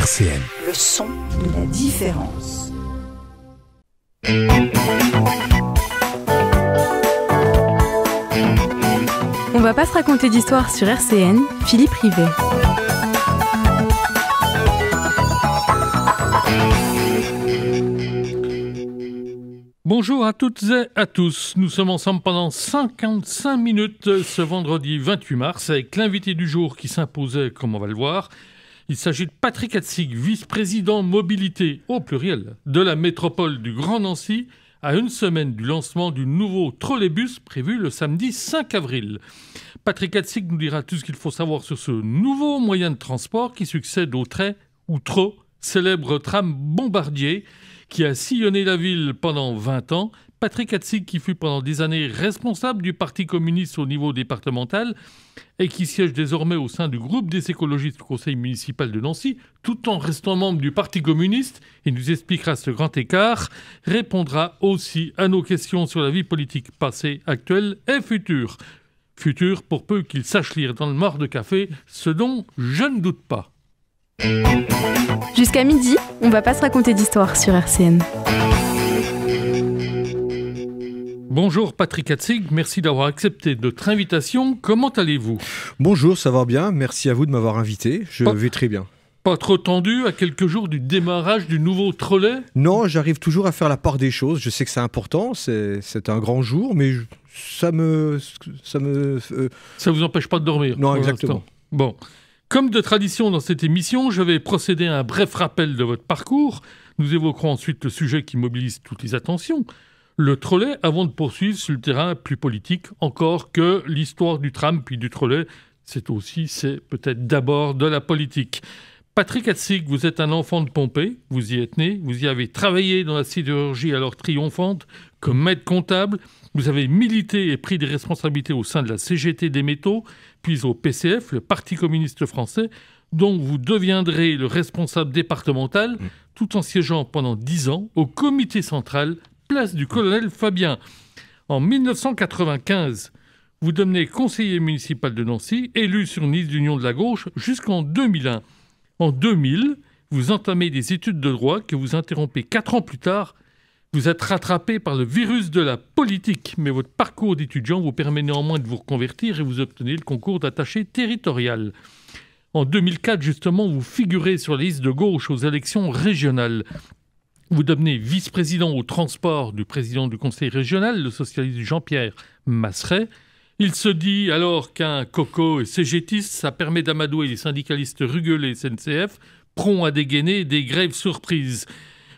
RCN. Le son de la différence. On va pas se raconter d'histoire sur RCN, Philippe Rivet. Bonjour à toutes et à tous. Nous sommes ensemble pendant 55 minutes ce vendredi 28 mars avec l'invité du jour qui s'imposait, comme on va le voir. Il s'agit de Patrick Hatzig, vice-président mobilité, au pluriel, de la métropole du Grand Nancy, à une semaine du lancement du nouveau trolleybus prévu le samedi 5 avril. Patrick Hatzig nous dira tout ce qu'il faut savoir sur ce nouveau moyen de transport qui succède au très ou trop célèbre tram Bombardier qui a sillonné la ville pendant 20 ans. Patrick Hatzig, qui fut pendant des années responsable du Parti communiste au niveau départemental et qui siège désormais au sein du groupe des écologistes du conseil municipal de Nancy, tout en restant membre du Parti communiste, il nous expliquera ce grand écart, répondra aussi à nos questions sur la vie politique passée, actuelle et future. Future pour peu qu'il sache lire dans le mort de café, ce dont je ne doute pas. Jusqu'à midi, on va pas se raconter d'histoire sur RCN. Bonjour Patrick Hatzig, merci d'avoir accepté notre invitation. Comment allez-vous ? Bonjour, ça va bien. Merci à vous de m'avoir invité. Je vais très bien. Pas trop tendu à quelques jours du démarrage du nouveau trolley ? Non, j'arrive toujours à faire la part des choses. Je sais que c'est important, c'est un grand jour, mais ça vous empêche pas de dormir ? Non, exactement. Bon. Comme de tradition dans cette émission, je vais procéder à un bref rappel de votre parcours. Nous évoquerons ensuite le sujet qui mobilise toutes les attentions, le trolley, avant de poursuivre sur le terrain plus politique, encore que l'histoire du tram puis du trolley, c'est peut-être d'abord de la politique. Patrick Hatzig, vous êtes un enfant de Pompée, vous y êtes né, vous y avez travaillé dans la sidérurgie alors triomphante comme maître comptable, vous avez milité et pris des responsabilités au sein de la CGT des métaux, puis au PCF, le Parti communiste français, dont vous deviendrez le responsable départemental, tout en siégeant pendant 10 ans au comité central, place du colonel Fabien. En 1995, vous devenez conseiller municipal de Nancy, élu sur une liste d'Union de la gauche jusqu'en 2001. En 2000, vous entamez des études de droit que vous interrompez 4 ans plus tard. Vous êtes rattrapé par le virus de la politique, mais votre parcours d'étudiant vous permet néanmoins de vous reconvertir et vous obtenez le concours d'attaché territorial. En 2004, justement, vous figurez sur la liste de gauche aux élections régionales. Vous devenez vice-président au transport du président du conseil régional, le socialiste Jean-Pierre Masseret. Il se dit alors qu'un coco et cégétiste, ça permet d'amadouer les syndicalistes rugueux SNCF, prompts à dégainer des grèves surprises.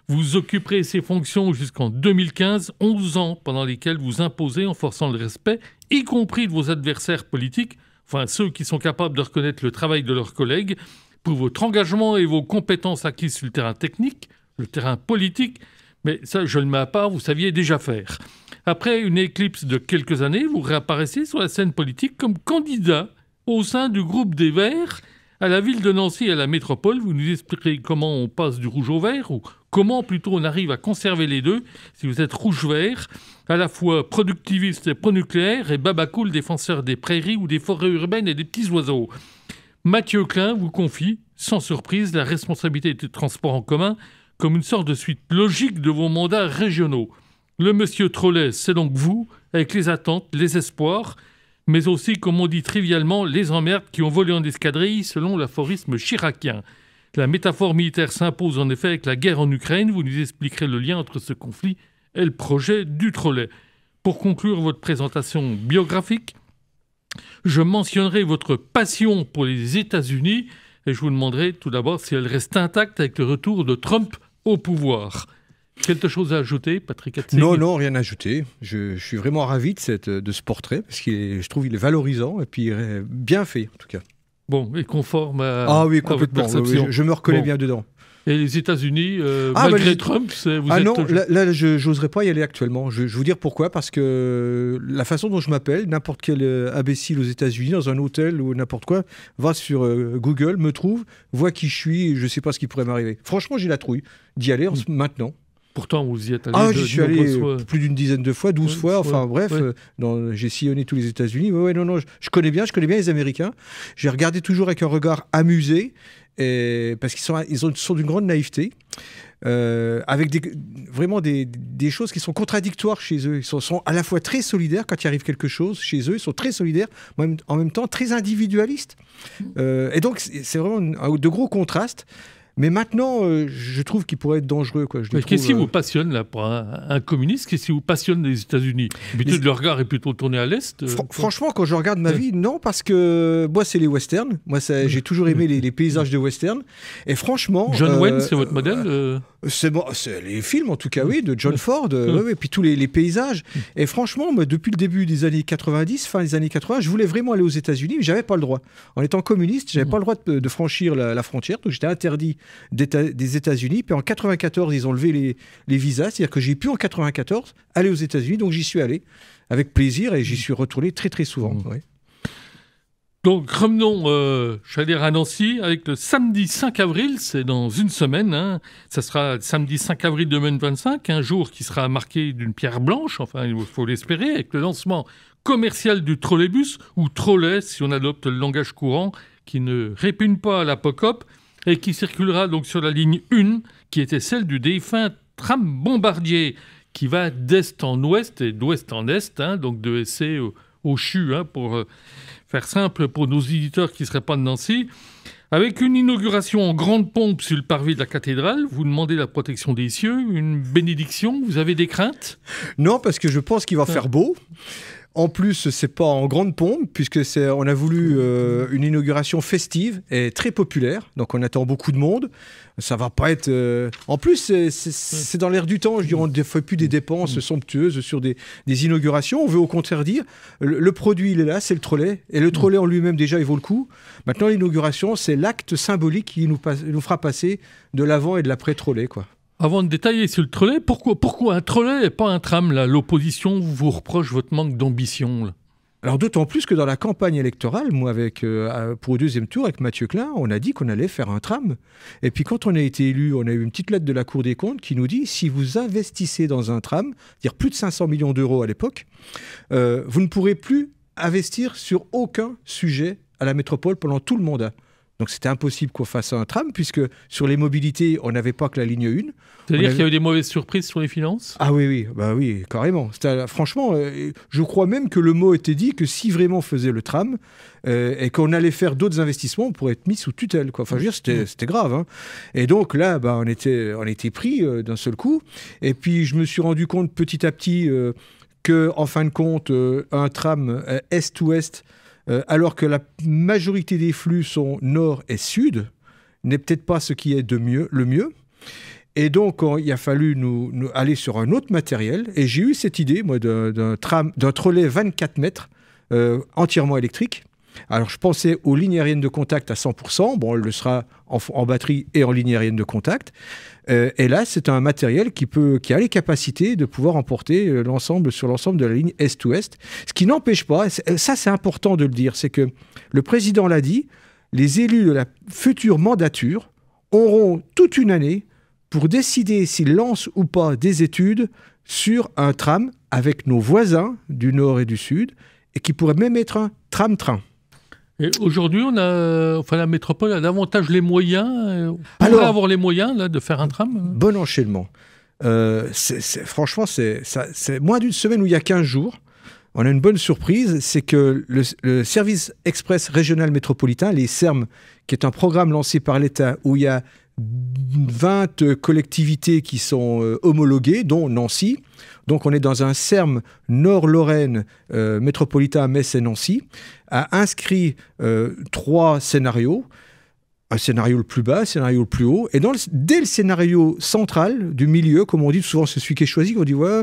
Vous occuperez ces fonctions jusqu'en 2015, 11 ans pendant lesquels vous imposez en forçant le respect, y compris de vos adversaires politiques, enfin ceux qui sont capables de reconnaître le travail de leurs collègues, pour votre engagement et vos compétences acquises sur le terrain technique, le terrain politique, mais ça, je le mets à part, vous saviez déjà faire. Après une éclipse de quelques années, vous réapparaissez sur la scène politique comme candidat au sein du groupe des Verts à la ville de Nancy et à la métropole. Vous nous expliquerez comment on passe du rouge au vert, ou comment plutôt on arrive à conserver les deux, si vous êtes rouge-vert, à la fois productiviste et pro-nucléaire, et babacool, défenseur des prairies ou des forêts urbaines et des petits oiseaux. Mathieu Klein vous confie, sans surprise, la responsabilité des transports en commun comme une sorte de suite logique de vos mandats régionaux. Le monsieur Trolley, c'est donc vous, avec les attentes, les espoirs, mais aussi, comme on dit trivialement, les emmerdes qui ont volé en escadrille selon l'aphorisme chiracien. La métaphore militaire s'impose en effet avec la guerre en Ukraine. Vous nous expliquerez le lien entre ce conflit et le projet du trolley. Pour conclure votre présentation biographique, je mentionnerai votre passion pour les États-Unis et je vous demanderai tout d'abord si elle reste intacte avec le retour de Trump au pouvoir. Quelque chose à ajouter, Patrick Hatzig ? Non, rien à ajouter. Je suis vraiment ravi de ce portrait, parce que je trouve qu'il est valorisant et puis bien fait, en tout cas. Bon, et conforme à, oui, à votre perception. Oui, je me reconnais bien dedans. Et les États-Unis, malgré Trump, vous êtes... Non, là je n'oserais pas y aller actuellement. Je vais vous dire pourquoi. Parce que la façon dont je m'appelle, n'importe quel imbécile aux États-Unis, dans un hôtel ou n'importe quoi, va sur Google, me trouve, voit qui je suis et je ne sais pas ce qui pourrait m'arriver. Franchement, j'ai la trouille d'y aller maintenant. Pourtant, vous y êtes allé j'y suis allé plus d'une dizaine de fois, 12 fois, enfin bref, j'ai sillonné tous les États-Unis. Non, je connais bien les Américains. J'ai regardé toujours avec un regard amusé et, parce qu'ils sont d'une grande naïveté. Avec vraiment des choses qui sont contradictoires chez eux. Ils sont à la fois très solidaires quand il arrive quelque chose chez eux, ils sont très solidaires, mais en même temps très individualistes. Et donc c'est vraiment de gros contrastes. Mais maintenant, je trouve qu'il pourrait être dangereux. Qu'est-ce qui vous passionne là, pour un communiste? Qu'est-ce qui vous passionne des États-Unis? D'habitude, le regard est plutôt tourné à l'Est. Franchement, quand je regarde ma vie, non, parce que moi, c'est les westerns. Moi, j'ai toujours aimé les paysages de western. Et franchement... John Wayne, c'est votre modèle c'est les films, en tout cas, oui, de John Ford. Et puis tous les paysages. Et franchement, moi, depuis le début des années 90, fin des années 80, je voulais vraiment aller aux États-Unis, mais j'avais pas le droit. En étant communiste, j'avais pas le droit de franchir la frontière, donc j'étais interdit des États-Unis. Puis en 94, ils ont levé les visas, c'est-à-dire que j'ai pu en 94 aller aux États-Unis, donc j'y suis allé avec plaisir et j'y suis retourné très très souvent. Ouais. Donc revenons, j'allais dire à Nancy, avec le samedi 5 avril, c'est dans une semaine, hein, ça sera samedi 5 avril 2025, un jour qui sera marqué d'une pierre blanche, enfin il faut l'espérer, avec le lancement commercial du trolleybus, ou trolley si on adopte le langage courant, qui ne répugne pas à l'apocop, et qui circulera donc sur la ligne 1, qui était celle du défunt tram Bombardier, qui va d'est en ouest et d'ouest en est, hein, donc de Essé au CHU, hein, pour faire simple pour nos éditeurs qui ne seraient pas de Nancy. Avec une inauguration en grande pompe sur le parvis de la cathédrale, vous demandez la protection des cieux, une bénédiction, vous avez des craintes? Non, parce que je pense qu'il va faire beau. En plus, c'est pas en grande pompe, puisque on a voulu une inauguration festive et très populaire. Donc, on attend beaucoup de monde. Ça va pas être... En plus, c'est dans l'air du temps. Je dirais, on ne fait plus des dépenses somptueuses sur des inaugurations. On veut au contraire dire, le produit, il est là, c'est le trolley. Et le trolley en lui-même, déjà, il vaut le coup. Maintenant, l'inauguration, c'est l'acte symbolique qui nous fera passer de l'avant et de l'après-trolley, quoi. Avant de détailler sur le trolley, pourquoi un trolley et pas un tram là? L'opposition vous reproche votre manque d'ambition là. Alors d'autant plus que dans la campagne électorale, moi pour le deuxième tour avec Mathieu Klein, on a dit qu'on allait faire un tram. Et puis quand on a été élu, on a eu une petite lettre de la Cour des comptes qui nous dit si vous investissez dans un tram, c'est-à-dire plus de 500 millions d'euros à l'époque, vous ne pourrez plus investir sur aucun sujet à la métropole pendant tout le mandat. Donc c'était impossible qu'on fasse un tram, puisque sur les mobilités, on n'avait pas que la ligne 1. C'est-à-dire qu'il y avait des mauvaises surprises sur les finances? Ah oui, carrément. Franchement, je crois même que le mot était dit que si vraiment on faisait le tram et qu'on allait faire d'autres investissements, on pourrait être mis sous tutelle, quoi. Enfin, je veux dire, c'était grave. Hein. Et donc là, on était pris d'un seul coup. Et puis je me suis rendu compte petit à petit que, en fin de compte, un tram est-ouest, alors que la majorité des flux sont nord et sud, n'est peut-être pas ce qui est le mieux. Et donc, il a fallu nous aller sur un autre matériel. Et j'ai eu cette idée, moi, d'un trolley 24 mètres, entièrement électrique. Alors, je pensais aux lignes aériennes de contact à 100%. Bon, elle le sera en batterie et en ligne aérienne de contact. Et là, c'est un matériel qui a les capacités de pouvoir emporter sur l'ensemble de la ligne est-ouest. Ce qui n'empêche pas, ça c'est important de le dire, c'est que le président l'a dit, les élus de la future mandature auront toute une année pour décider s'ils lancent ou pas des études sur un tram avec nos voisins du nord et du sud, et qui pourrait même être un tram-train. Et aujourd'hui, la métropole a davantage les moyens, pourrait avoir les moyens là, de faire un tram. Bon enchaînement. Franchement, c'est moins d'une semaine où il y a 15 jours. On a une bonne surprise, c'est que le service express régional métropolitain, les SERM, qui est un programme lancé par l'État où il y a 20 collectivités qui sont homologuées, dont Nancy. Donc on est dans un SERM Nord-Lorraine métropolitain Metz et Nancy, a inscrit 3 scénarios. Un scénario le plus bas, un scénario le plus haut. Et dès le scénario central, du milieu, comme on dit, souvent c'est celui qui est choisi, on dit ouais,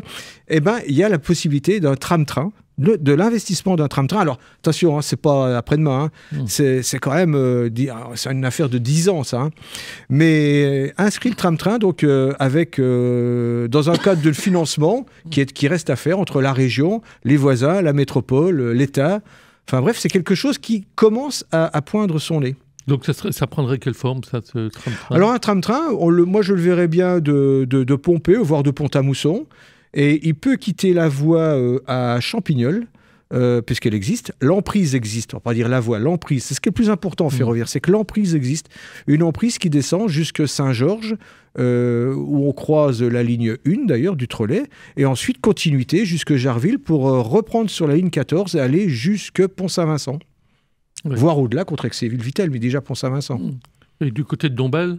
il y a la possibilité d'un tram-train, de l'investissement d'un tram-train. Alors attention, c'est pas après-demain, c'est quand même c'est une affaire de 10 ans, ça. Hein. Mais inscrit le tram-train, donc avec dans un cadre de financement qui reste à faire entre la région, les voisins, la métropole, l'État. Enfin bref, c'est quelque chose qui commence à poindre son nez. Donc ça prendrait quelle forme, ça, ce tram-train? Alors un tram-train, moi je le verrais bien de Pompée, voire de Pont-à-Mousson. Et il peut quitter la voie à Champignol, puisqu'elle existe. L'emprise existe, on va pas dire la voie, l'emprise. C'est ce qui est le plus important en ferroviaire, c'est que l'emprise existe. Une emprise qui descend jusque Saint-Georges, où on croise la ligne 1 d'ailleurs du Trolley, et ensuite continuité jusque Jarville pour reprendre sur la ligne 14 et aller jusque Pont-Saint-Vincent. Oui. Voire au-delà, contre Excéville-Vittel, mais déjà Pont-Saint-Vincent. Et du côté de Dombasle ?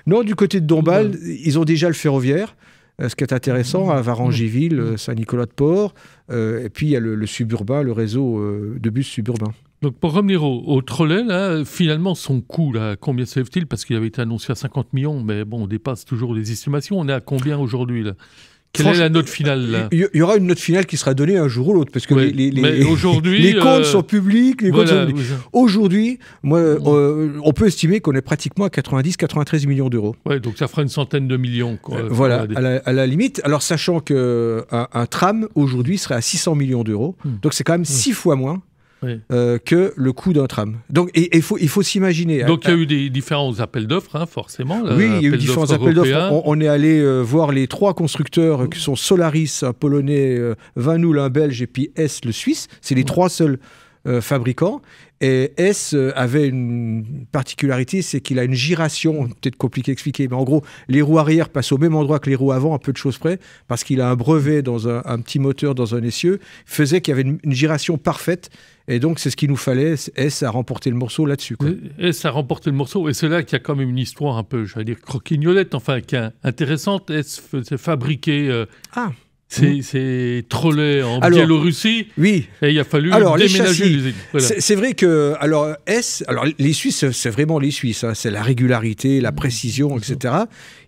Non, du côté de Dombasle, ils ont déjà le ferroviaire. Ce qui est intéressant, à Varangéville, Saint-Nicolas-de-Port, et puis il y a le suburbain, le réseau de bus suburbain. Donc pour revenir au Trolley, là, finalement, son coût, là, combien s'élève-t-il ? Parce qu'il avait été annoncé à 50 millions, mais bon, on dépasse toujours les estimations. On est à combien aujourd'hui là ? Quelle est la note finale là ? Il y aura une note finale qui sera donnée un jour ou l'autre, parce que aujourd'hui, les comptes sont publics. Aujourd'hui, on peut estimer qu'on est pratiquement à 90-93 millions d'euros. Ouais, donc ça fera une centaine de millions. Quoi, voilà, à la limite. Alors, sachant qu'un tram, aujourd'hui, serait à 600 millions d'euros. Donc, c'est quand même 6 fois moins. Oui. Que le coût d'un tram. Donc, il faut s'imaginer. Donc, il y a eu des différents appels d'offres, forcément. Oui, il y a eu différents appels d'offres. On est allé voir les 3 constructeurs qui sont Solaris, un Polonais, Vanoul, un Belge, et puis S, le Suisse. C'est les 3 seuls fabricants. Et S avait une particularité, c'est qu'il a une giration, peut-être compliqué à expliquer, mais en gros, les roues arrière passent au même endroit que les roues avant, à peu de choses près, parce qu'il a un brevet dans un petit moteur dans un essieu, faisait qu'il y avait une giration parfaite. Et donc, c'est ce qu'il nous fallait. S a remporté le morceau là-dessus. Quoi. S a remporté le morceau. Et c'est là qu'il y a quand même une histoire un peu, j'allais dire, croquignolette, enfin, qui est intéressante. S s'est fabriqué... Ces trolleys en Biélorussie. Oui. Et il a fallu déménager les... Voilà. C'est vrai que les Suisses, c'est vraiment les Suisses. C'est la régularité, la précision, etc.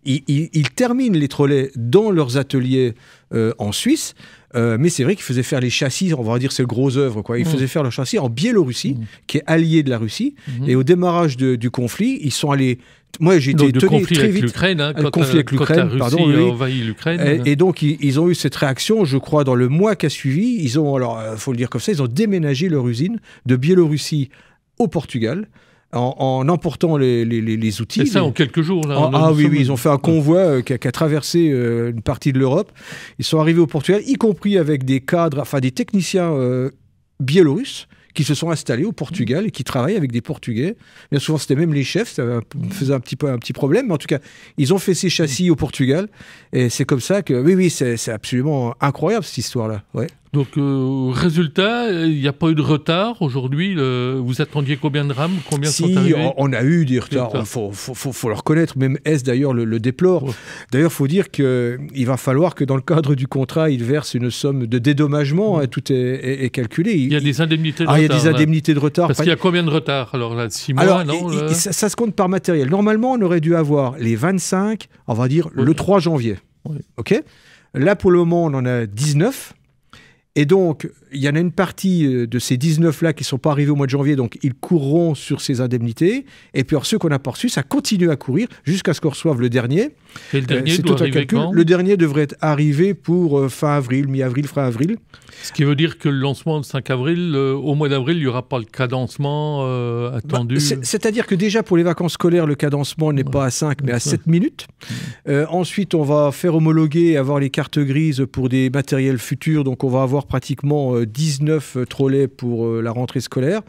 Ils terminent les trolleys dans leurs ateliers en Suisse. Mais c'est vrai qu'ils faisaient faire les châssis, on va dire c'est le gros œuvre, quoi. Ils faisaient faire le châssis en Biélorussie, qui est allié de la Russie. Et au démarrage du conflit, ils sont allés... Moi, j'ai été étonné très vite. Le conflit avec l'Ukraine, pardon. Envahi l'Ukraine. Et donc, ils ont eu cette réaction, je crois, dans le mois qui a suivi. Ils ont, alors, faut le dire comme ça, ils ont déménagé leur usine de Biélorussie au Portugal. En emportant les outils. Et ça en quelques jours là. Oui, ils ont fait un convoi qui a traversé une partie de l'Europe. Ils sont arrivés au Portugal, y compris avec des cadres, enfin des techniciens biélorusses qui se sont installés au Portugal et qui travaillent avec des Portugais. Bien souvent, c'était même les chefs, ça faisait un petit problème, mais en tout cas, ils ont fait ces châssis au Portugal, et c'est comme ça que, oui, c'est absolument incroyable cette histoire-là. Ouais. Donc, résultat, il n'y a pas eu de retard aujourd'hui. Vous attendiez combien de rames ? Combien sont arrivés ? On a eu des retards. Il faut le reconnaître. Même S, d'ailleurs, le déplore. Ouais. D'ailleurs, il faut dire qu'il va falloir que dans le cadre du contrat, il verse une somme de dédommagement. Tout est calculé. Il y a des indemnités de retard. Il y a des indemnités de retard. Parce qu'il y a combien de retard ? Alors là, 6 mois, alors, non ça se compte par matériel. Normalement, on aurait dû avoir les 25, on va dire, le 3 janvier. Ouais. OK ? Là, pour le moment, on en a 19. Et donc, il y en a une partie de ces 19-là qui ne sont pas arrivés au mois de janvier, donc ils courront sur ces indemnités. Et puis, alors, ceux qu'on n'a pas reçus, ça continue à courir jusqu'à ce qu'on reçoive le dernier. Et le dernier doit arriver quand ? Le dernier devrait arriver pour fin avril, mi-avril, fin avril. Ce qui veut dire que le lancement le 5 avril, au mois d'avril, il n'y aura pas le cadencement attendu. C'est-à-dire que déjà, pour les vacances scolaires, le cadencement n'est pas à 5, mais à 7 minutes. Ensuite, on va faire homologuer et avoir les cartes grises pour des matériels futurs. Donc, on va avoir pratiquement 19 trolleys pour la rentrée scolaire.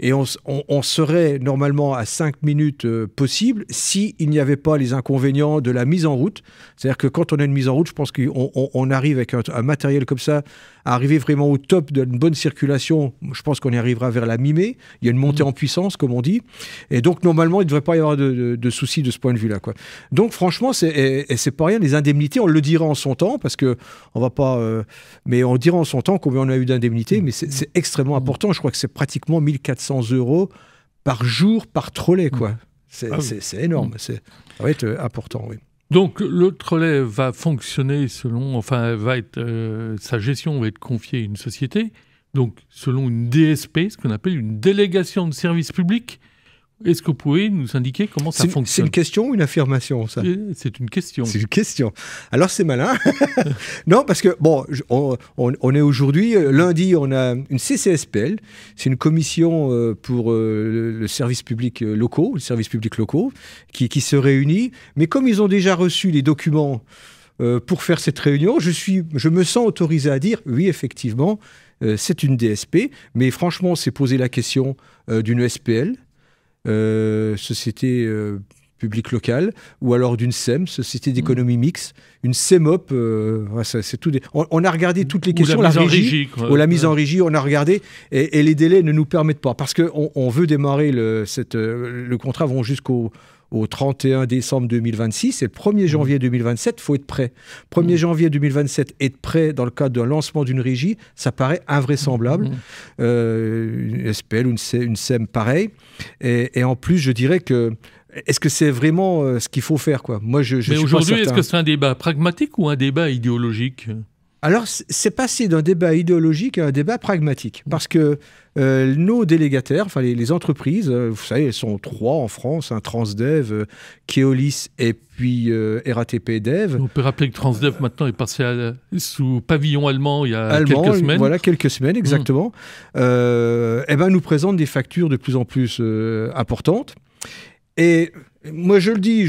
Et on serait normalement à 5 minutes possible s'il n'y avait pas les inconvénients de la mise en route. C'est-à-dire que quand on a une mise en route, je pense qu'on arrive avec un matériel comme ça à arriver vraiment au top d'une bonne circulation. Je pense qu'on y arrivera vers la mi-mai. Il y a une montée en puissance, comme on dit. Et donc, normalement, il ne devrait pas y avoir de soucis de ce point de vue-là, quoi. Donc, franchement, c'est pas rien. Les indemnités, on le dira en son temps, parce qu'on ne va pas... mais on dira en son temps combien on a eu d'indemnités, mais c'est extrêmement important. Je crois que c'est pratiquement 1400 € par jour, par trolley, quoi. C'est énorme. Ça va être important, oui. Donc, le trolley va fonctionner sa gestion va être confiée à une société, donc selon une DSP, ce qu'on appelle une délégation de service public. Est-ce que vous pouvez nous indiquer comment ça fonctionne ? C'est une question ou une affirmation, ça ? C'est une question. C'est une question. Alors, c'est malin. Non, parce que, bon, on est aujourd'hui, lundi, on a une CCSPL. C'est une commission pour le service public locaux, les services publics locaux, qui se réunit. Mais comme ils ont déjà reçu les documents pour faire cette réunion, je me sens autorisé à dire, oui, effectivement, c'est une DSP, mais franchement, c'est poser la question d'une SPL, Société publique locale, ou alors d'une SEM, Société d'économie mixte, une CEMOP, c'est tout. On a regardé toutes les questions, la mise en régie, on a regardé, et les délais ne nous permettent pas, parce qu'on veut démarrer le contrat vont jusqu'au 31 décembre 2026 et le 1er janvier 2027, il faut être prêt. 1er janvier 2027, être prêt dans le cadre d'un lancement d'une régie, ça paraît invraisemblable. Une SPL ou une SEM, pareil. Et en plus, je dirais que est-ce que c'est vraiment ce qu'il faut faire, quoi? Moi, Mais aujourd'hui, est-ce que c'est un débat pragmatique ou un débat idéologique? Alors, c'est passé d'un débat idéologique à un débat pragmatique. Parce que nos délégataires, enfin les entreprises, vous savez, elles sont 3 en France, Transdev, Keolis et puis RATP Dev. On peut rappeler que Transdev maintenant est passé sous pavillon allemand il y a quelques semaines. Voilà, quelques semaines, exactement. Nous présentent des factures de plus en plus importantes. Et moi, je le dis,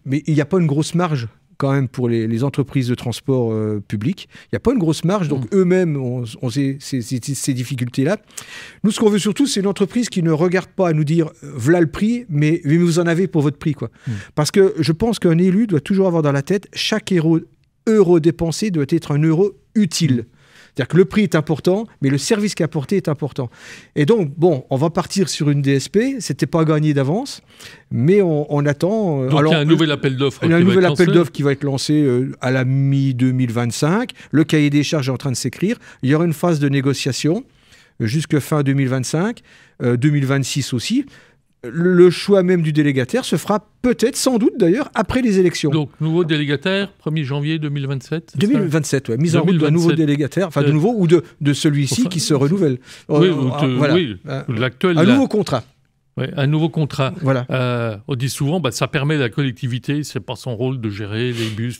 mais il n'y a pas une grosse marge quand même pour les entreprises de transport public. Il n'y a pas une grosse marge, donc eux-mêmes ont ces difficultés-là. Nous, ce qu'on veut surtout, c'est une entreprise qui ne regarde pas à nous dire « voilà le prix, mais vous en avez pour votre prix ». Parce que je pense qu'un élu doit toujours avoir dans la tête chaque euro dépensé doit être un euro utile. C'est-à-dire que le prix est important, mais le service qui est apporté est important. Et donc, bon, on va partir sur une DSP. Ce n'était pas gagné d'avance, mais on attend. Donc, il y a un nouvel appel d'offres. Il y a un nouvel appel d'offres qui va être lancé à la mi-2025. Le cahier des charges est en train de s'écrire. Il y aura une phase de négociation jusqu'à fin 2025, 2026 aussi. Le choix même du délégataire se fera peut-être, sans doute d'ailleurs, après les élections. Donc, nouveau délégataire, 1er janvier 2027 2027, oui. Mise en route d'un nouveau délégataire, enfin de nouveau, ou de celui-ci qui se renouvelle. L'actuel. Un nouveau contrat. Ouais, un nouveau contrat. Voilà. On dit souvent, ça permet à la collectivité, c'est pas son rôle de gérer les bus,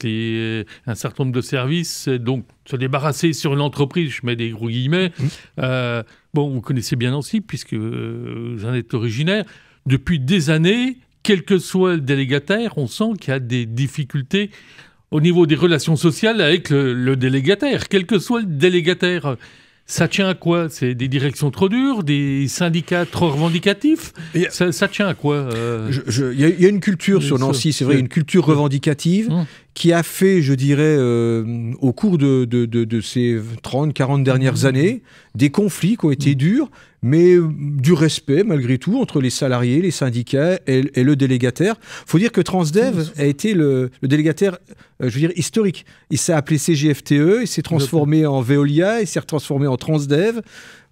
un certain nombre de services, donc se débarrasser sur une entreprise, je mets des gros guillemets. Vous connaissez bien Nancy, puisque vous en êtes originaire. Depuis des années, quel que soit le délégataire, on sent qu'il y a des difficultés au niveau des relations sociales avec le délégataire. Quel que soit le délégataire, ça tient à quoi? C'est des directions trop dures, des syndicats trop revendicatifs? Ça tient à quoi? Il y a une culture sur Nancy, c'est vrai, une culture revendicative qui a fait, je dirais, au cours de ces 30-40 dernières années, des conflits qui ont été durs, mais du respect, malgré tout, entre les salariés, les syndicats et le délégataire. Il faut dire que Transdev a été le délégataire, historique. Il s'est appelé CGFTE, il s'est transformé en Veolia, il s'est transformé en Transdev.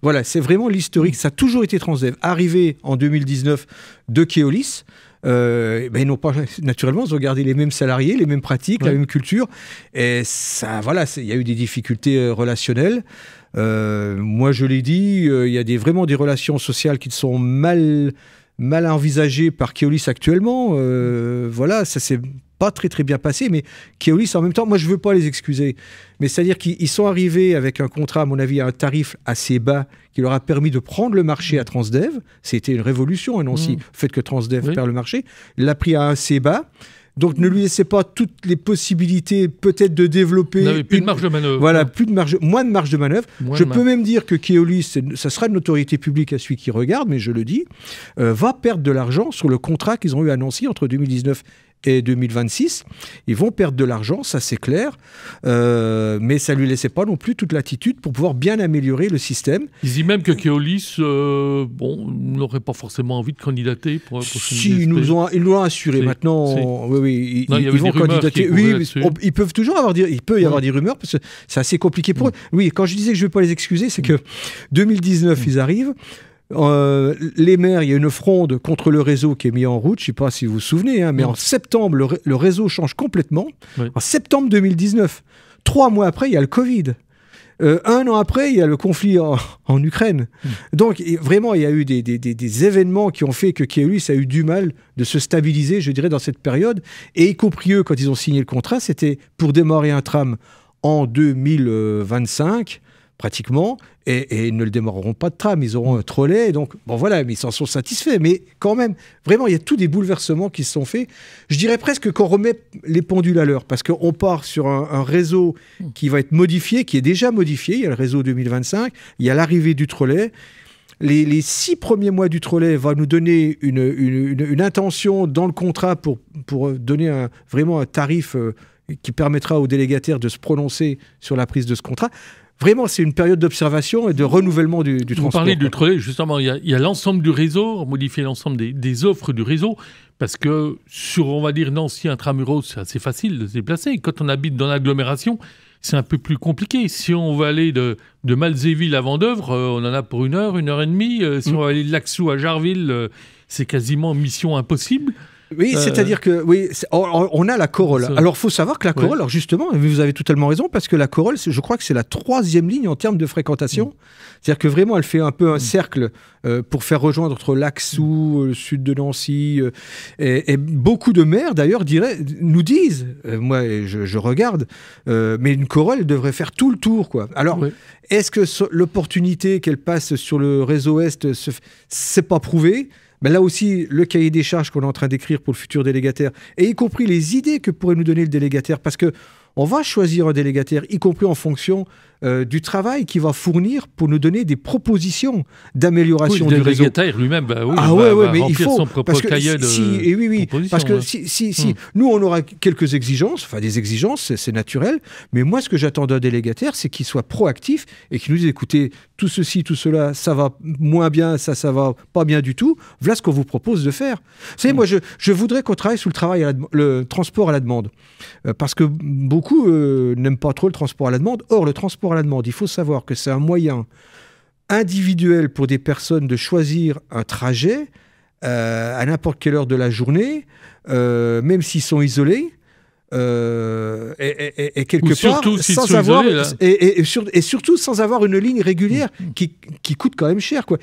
Voilà, c'est vraiment l'historique. Ça a toujours été Transdev. Arrivé en 2019 de Keolis, ils n'ont pas, naturellement, ils ont gardé les mêmes salariés, les mêmes pratiques, la même culture. Et ça, voilà, il y a eu des difficultés relationnelles. Moi, je l'ai dit, il y a vraiment des relations sociales qui sont mal envisagées par Keolis actuellement. Voilà, ça s'est pas très très bien passé, mais Keolis, en même temps, moi je veux pas les excuser, mais c'est-à-dire qu'ils sont arrivés avec un contrat, à mon avis, à un tarif assez bas qui leur a permis de prendre le marché à Transdev. C'était une révolution à Nancy, le fait que Transdev perd le marché. Il l'a pris à assez bas. Donc ne lui laissez pas toutes les possibilités peut-être de développer. Vous n'avez plus de marge de manœuvre. Voilà, moins de marge de manœuvre. Je peux même dire que Keolis, ça sera une autorité publique à celui qui regarde, mais je le dis, va perdre de l'argent sur le contrat qu'ils ont eu à Nancy entre 2019 et 2026. Ils vont perdre de l'argent, ça c'est clair, mais ça ne lui laissait pas non plus toute l'attitude pour pouvoir bien améliorer le système. Ils disent même que Keolis n'aurait pas forcément envie de candidater pour Si, ils nous l'ont assuré. Maintenant, ils vont candidater. Ils peuvent toujours avoir il peut y avoir des rumeurs, parce que c'est assez compliqué pour eux. Oui, quand je disais que je ne vais pas les excuser, c'est que 2019, ils arrivent. Les maires, il y a une fronde contre le réseau qui est mis en route, je ne sais pas si vous vous souvenez, mais en septembre, le réseau change complètement. En septembre 2019, 3 mois après, il y a le Covid. 1 an après, il y a le conflit en Ukraine. Donc, vraiment, il y a eu des événements qui ont fait que Keolis a eu du mal de se stabiliser, je dirais, dans cette période. Et y compris eux, quand ils ont signé le contrat, c'était pour démarrer un tram en 2025. pratiquement, et ils ne le démarreront pas de tram, ils auront un trolley, donc bon voilà, mais ils s'en sont satisfaits, mais quand même, vraiment, il y a tous des bouleversements qui se sont faits. Je dirais presque qu'on remet les pendules à l'heure, parce qu'on part sur un réseau qui va être modifié, qui est déjà modifié, il y a le réseau 2025, il y a l'arrivée du trolley. Les 6 premiers mois du trolley va nous donner une intention dans le contrat pour donner vraiment un tarif qui permettra aux délégataires de se prononcer sur la prise de ce contrat. Vraiment, c'est une période d'observation et de renouvellement du transport. Vous parlez du trolley, justement, il y a l'ensemble du réseau, modifier l'ensemble des offres du réseau, parce que sur, on va dire, Nancy intramuros, c'est assez facile de se déplacer. Quand on habite dans l'agglomération, c'est un peu plus compliqué. Si on veut aller de Malzéville à Vendeuvre, on en a pour 1 heure, 1 heure et demie. Si on veut aller de Laxou à Jarville, c'est quasiment mission impossible. Oui, c'est-à-dire que on a la Corolle. Alors, il faut savoir que la Corolle, alors justement, vous avez totalement raison, parce que la Corolle, je crois que c'est la 3e ligne en termes de fréquentation. C'est-à-dire que vraiment, elle fait un peu un cercle pour faire rejoindre entre Laxou, le sud de Nancy. Et beaucoup de maires, d'ailleurs, nous disent, moi, je regarde, mais une Corolle devrait faire tout le tour, quoi. Alors, est-ce que l'opportunité qu'elle passe sur le réseau Est, c'est pas prouvé? Ben là aussi, le cahier des charges qu'on est en train d'écrire pour le futur délégataire, et y compris les idées que pourrait nous donner le délégataire, parce que on va choisir un délégataire, y compris en fonction du travail qu'il va fournir pour nous donner des propositions d'amélioration du réseau. Le délégataire lui-même, va mais il faut son propre cahier de propositions. Parce que si nous, on aura quelques exigences, enfin des exigences, c'est naturel, mais moi, ce que j'attends d'un délégataire, c'est qu'il soit proactif et qu'il nous dise, écoutez, tout ceci, tout cela, ça va moins bien, ça va pas bien du tout, voilà ce qu'on vous propose de faire. Vous savez, moi, je voudrais qu'on travaille sur le transport à la demande, parce que beaucoup n'aiment pas trop le transport à la demande. Or, le transport à la demande, il faut savoir que c'est un moyen individuel pour des personnes de choisir un trajet à n'importe quelle heure de la journée, même s'ils sont isolés, et quelque part sans avoir et surtout sans avoir une ligne régulière qui coûte quand même cher, quoi.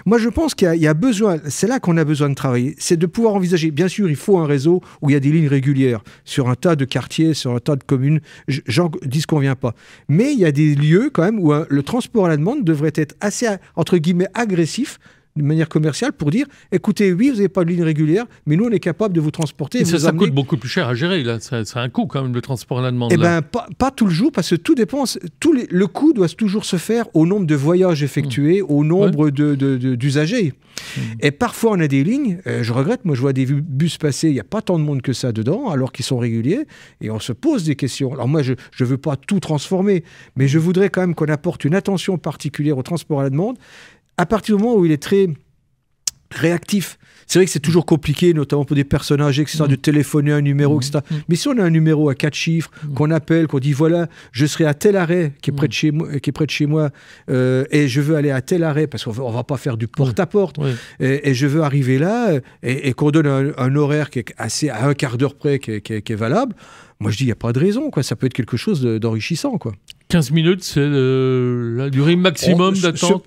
Moi, je pense qu'il y a besoin, c'est là qu'on a besoin de travailler, c'est de pouvoir envisager. Bien sûr, il faut un réseau où il y a des lignes régulières sur un tas de quartiers, sur un tas de communes. J'en disconviens pas, mais il y a des lieux quand même où le transport à la demande devrait être assez, entre guillemets, agressif, de manière commerciale, pour dire, écoutez, oui, vous n'avez pas de ligne régulière, mais nous, on est capable de vous transporter. Et ça coûte beaucoup plus cher à gérer, là. Ça a un coût, quand même, le transport à la demande. Eh bien, pas tout le jour, parce que tout dépend. Le coût doit toujours se faire au nombre de voyages effectués, au nombre d'usagers. Et parfois, on a des lignes, je regrette, moi, je vois des bus passer, il n'y a pas tant de monde que ça dedans, alors qu'ils sont réguliers, et on se pose des questions. Alors moi, je ne veux pas tout transformer, mais je voudrais quand même qu'on apporte une attention particulière au transport à la demande, à partir du moment où il est très réactif. C'est vrai que c'est toujours compliqué, notamment pour des personnes âgées, etc., de téléphoner un numéro, etc. Mais si on a un numéro à 4 chiffres, qu'on appelle, qu'on dit, voilà, je serai à tel arrêt qui est près de chez moi, et je veux aller à tel arrêt, parce qu'on ne va pas faire du porte-à-porte, et je veux arriver là, et qu'on donne un horaire qui est assez à un quart d'heure près, qui est valable, moi je dis, il n'y a pas de raison, quoi. Ça peut être quelque chose d'enrichissant, quoi. 15 minutes, c'est la durée maximum d'attente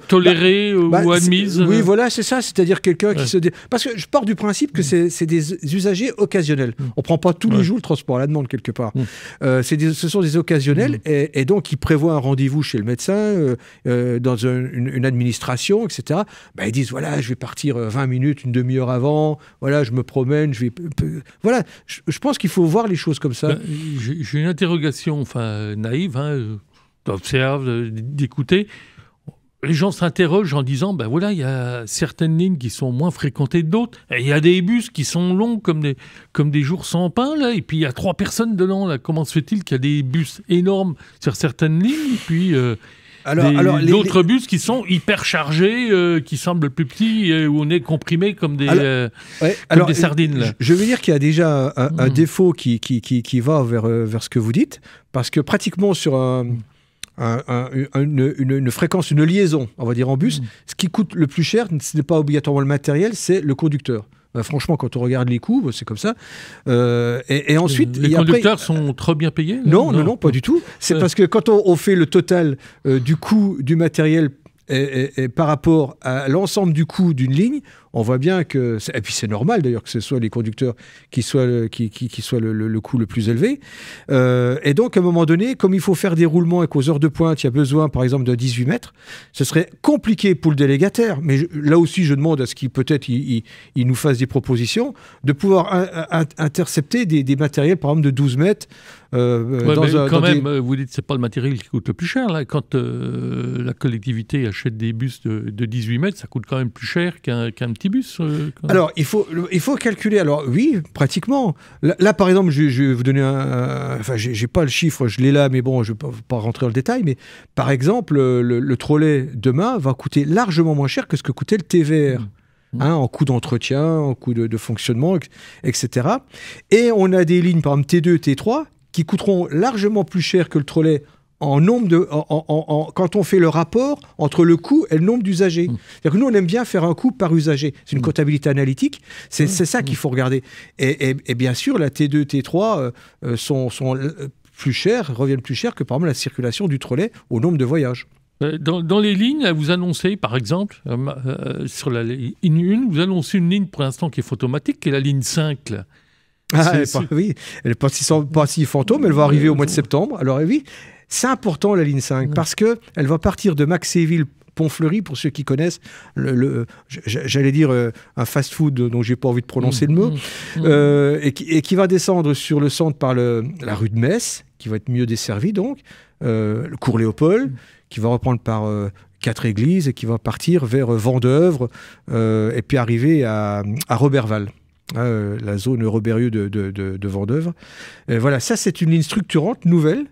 tolérée ou admise. Oui, voilà, c'est ça. C'est-à-dire quelqu'un qui se... Parce que je pars du principe que c'est des usagers occasionnels. On ne prend pas tous les jours le transport à la demande, quelque part. Ce sont des occasionnels, et donc ils prévoient un rendez-vous chez le médecin, dans une administration, etc. Ils disent, voilà, je vais partir 20 minutes, une demi-heure avant, voilà, je me promène, Voilà, je pense qu'il faut voir les choses comme ça. J'ai une interrogation, naïve, d'observer, d'écouter. Les gens s'interrogent en disant, voilà, il y a certaines lignes qui sont moins fréquentées que d'autres. Il y a des bus qui sont longs comme des jours sans pain, là. Et puis il y a 3 personnes dedans, là. Comment se fait-il qu'il y a des bus énormes sur certaines lignes, et puis d'autres bus qui sont hyper chargés, qui semblent plus petits, où on est comprimé comme des sardines, là. Je veux dire qu'il y a déjà un défaut qui va vers ce que vous dites, parce que pratiquement sur une fréquence, une liaison, on va dire en bus, ce qui coûte le plus cher, ce n'est pas obligatoirement le matériel, c'est le conducteur. Franchement, quand on regarde les coûts, c'est comme ça. Et ensuite, les conducteurs sont trop bien payés? Non, pas du tout. C'est parce que quand on fait le total du coût du matériel et par rapport à l'ensemble du coût d'une ligne, on voit bien que... Et puis c'est normal d'ailleurs que ce soit les conducteurs qui soient le coût le plus élevé. Et donc à un moment donné, comme il faut faire des roulements et qu'aux heures de pointe, il y a besoin par exemple de 18 mètres, ce serait compliqué pour le délégataire. Mais là aussi, je demande à ce qu'il peut-être il nous fasse des propositions de pouvoir intercepter des matériels par exemple de 12 mètres. Vous dites que ce n'est pas le matériel qui coûte le plus cher. Là. Quand la collectivité achète des bus de 18 mètres, ça coûte quand même plus cher qu'un petit bus. Alors, il faut calculer. Alors, oui, pratiquement. Là par exemple, je vais vous donner enfin, j'ai pas le chiffre, je l'ai là, mais bon, je ne vais pas rentrer dans le détail. Mais par exemple, le trolley demain va coûter largement moins cher que ce que coûtait le TVR. En coût d'entretien, en coût de fonctionnement, etc. Et on a des lignes, par exemple T2, T3, qui coûteront largement plus cher que le trolley en nombre quand on fait le rapport entre le coût et le nombre d'usagers. C'est-à-dire que nous, on aime bien faire un coût par usager. C'est une comptabilité analytique. C'est ça qu'il faut regarder. Et bien sûr, la T2, T3 sont plus chères, reviennent plus chères que par exemple la circulation du trolley au nombre de voyages. Dans les lignes, vous annoncez, par exemple, sur la ligne 1, vous annoncez une ligne pour l'instant qui est photomatique, qui est la ligne 5. Là. Oui, elle n'est pas si fantôme, elle va arriver au mois de septembre. Alors oui, c'est important la ligne 5 parce qu'elle va partir de Maxéville, Pont-Fleury, pour ceux qui connaissent, j'allais dire un fast-food dont je n'ai pas envie de prononcer le mot, et qui va descendre sur le centre par la rue de Metz, qui va être mieux desservie donc, le cours Léopold, qui va reprendre par 4 églises et qui va partir vers Vendeuvre et puis arriver à Roberval. La zone Robérieux de Vendeuvre. Voilà, ça c'est une ligne structurante nouvelle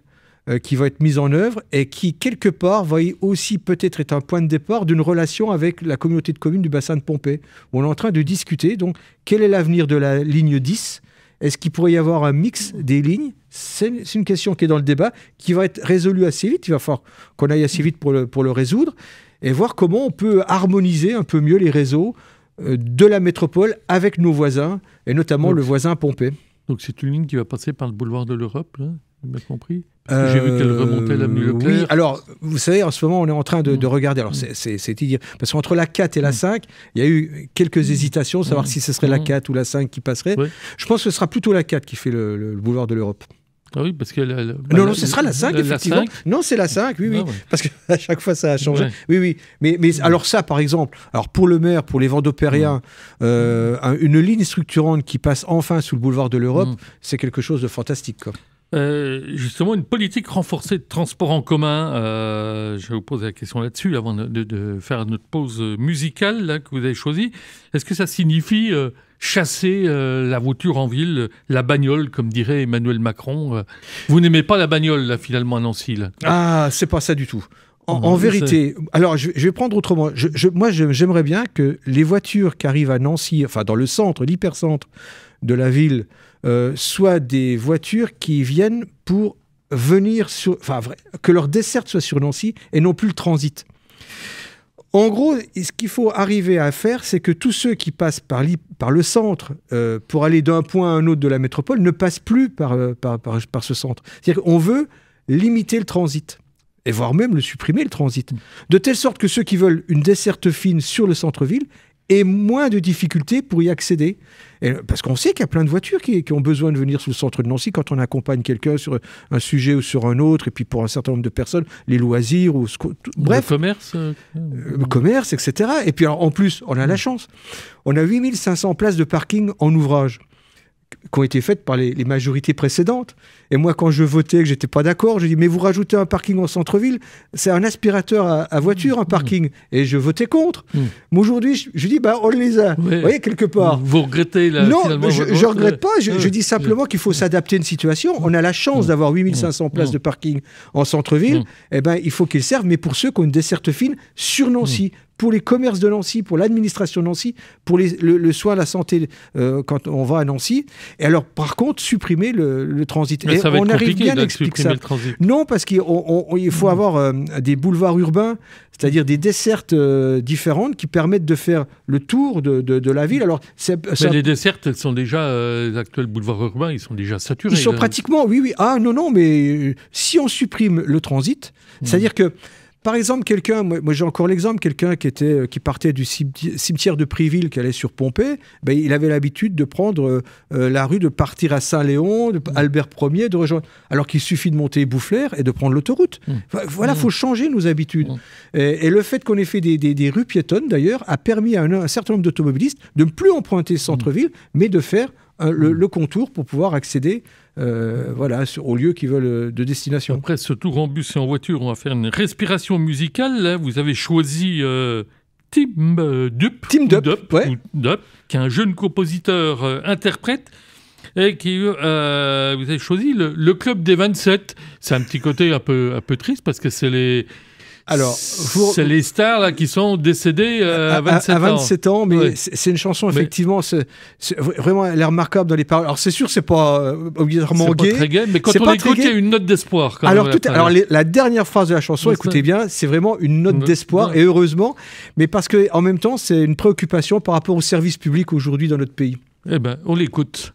qui va être mise en œuvre et qui quelque part va aussi peut-être être un point de départ d'une relation avec la communauté de communes du bassin de Pompée, où on est en train de discuter donc quel est l'avenir de la ligne 10. Est-ce qu'il pourrait y avoir un mix des lignes? C'est une question qui est dans le débat, qui va être résolue assez vite. Il va falloir qu'on aille assez vite pour le résoudre et voir comment on peut harmoniser un peu mieux les réseaux de la métropole avec nos voisins, et notamment le voisin Pompée. Donc c'est une ligne qui va passer par le boulevard de l'Europe, là, vous m'avez compris? J'ai vu qu'elle remontait l'avenue Leclerc. Oui, alors, vous savez, en ce moment, on est en train de regarder. Alors, c'est dire, parce qu'entre la 4 et la 5, il y a eu quelques hésitations, savoir si ce serait la 4 ou la 5 qui passerait. Oui. Je pense que ce sera plutôt la 4 qui fait le boulevard de l'Europe. Ah oui, parce que... non, ce sera la 5, effectivement. La 5. Non, c'est la 5, oui. Ah, ouais. Parce qu'à chaque fois, ça a changé. Ouais. Oui. Mais alors ça, par exemple, alors pour le maire, pour les Vendopériens, une ligne structurante qui passe enfin sous le boulevard de l'Europe, c'est quelque chose de fantastique, quoi. Justement, une politique renforcée de transport en commun. Je vais vous poser la question là-dessus avant de faire notre pause musicale là, que vous avez choisie. Est-ce que ça signifie chasser la voiture en ville, la bagnole, comme dirait Emmanuel Macron? Vous n'aimez pas la bagnole, là, finalement, à Nancy, là? Ah, c'est pas ça du tout. En vérité, alors je vais prendre autrement. Moi, j'aimerais bien que les voitures qui arrivent à Nancy, enfin dans le centre, l'hypercentre de la ville, soient des voitures qui viennent pour venir que leur desserte soit sur Nancy et non plus le transit. En gros, ce qu'il faut arriver à faire, c'est que tous ceux qui passent par le centre pour aller d'un point à un autre de la métropole ne passent plus par ce centre. C'est-à-dire qu'on veut limiter le transit, et voire même le supprimer, le transit, de telle sorte que ceux qui veulent une desserte fine sur le centre-ville aient moins de difficultés pour y accéder. Parce qu'on sait qu'il y a plein de voitures qui ont besoin de venir sur le centre de Nancy quand on accompagne quelqu'un sur un sujet ou sur un autre, et puis pour un certain nombre de personnes, les loisirs, bref. Le commerce, etc. Et puis alors, en plus, on a la chance. On a 8500 places de parking en ouvrage qui ont été faites par les majorités précédentes. Et moi, quand je votais, que j'étais pas d'accord, je dis mais vous rajoutez un parking en centre-ville, c'est un aspirateur à voiture, un parking. Et je votais contre. Mais aujourd'hui, je dis on les a. Vous voyez, quelque part. Vous regrettez là? Non, je regrette pas. Je dis simplement qu'il faut s'adapter à une situation. On a la chance d'avoir 8500 places de parking en centre-ville. Eh ben, il faut qu'ils servent, mais pour ceux qui ont une desserte fine sur Nancy. Pour les commerces de Nancy, pour l'administration de Nancy, pour le soin, la santé quand on va à Nancy. Et alors, par contre, supprimer le transit. Mais et ça va on être arrive bien à expliquer ça. Non, parce qu'il faut avoir des boulevards urbains, c'est-à-dire des dessertes différentes qui permettent de faire le tour de la ville. Alors, les dessertes, elles sont déjà, les actuels boulevards urbains, ils sont déjà saturés. Ils sont pratiquement, oui. Ah non, mais si on supprime le transit, c'est-à-dire que par exemple, quelqu'un, moi j'ai encore l'exemple, quelqu'un qui partait du cimetière de Priville, qui allait sur Pompée, ben, il avait l'habitude de prendre la rue, de partir à Saint-Léon, Albert Ier, de rejoindre. Alors qu'il suffit de monter Boufflers et de prendre l'autoroute. Voilà, il faut changer nos habitudes. Et le fait qu'on ait fait des rues piétonnes, d'ailleurs, a permis à un certain nombre d'automobilistes de ne plus emprunter centre-ville, mais de faire le contour pour pouvoir accéder aux lieux qui veulent de destination. Après ce tour en bus et en voiture, on va faire une respiration musicale. Là, vous avez choisi Tim Dup, qui est un jeune compositeur interprète. Et vous avez choisi le Club des 27. C'est un petit côté un peu triste parce que c'est les stars là, qui sont décédées à 27 ans. Mais c'est une chanson, effectivement, c'est vraiment, elle est remarquable dans les paroles. Alors c'est sûr, c'est pas obligatoirement gay. C'est pas très gay, mais quand on l'écoute, il y a une note d'espoir. La dernière phrase de la chanson, écoutez bien, c'est vraiment une note d'espoir, et heureusement, mais parce qu'en même temps, c'est une préoccupation par rapport au service public aujourd'hui dans notre pays. Eh bien, on l'écoute.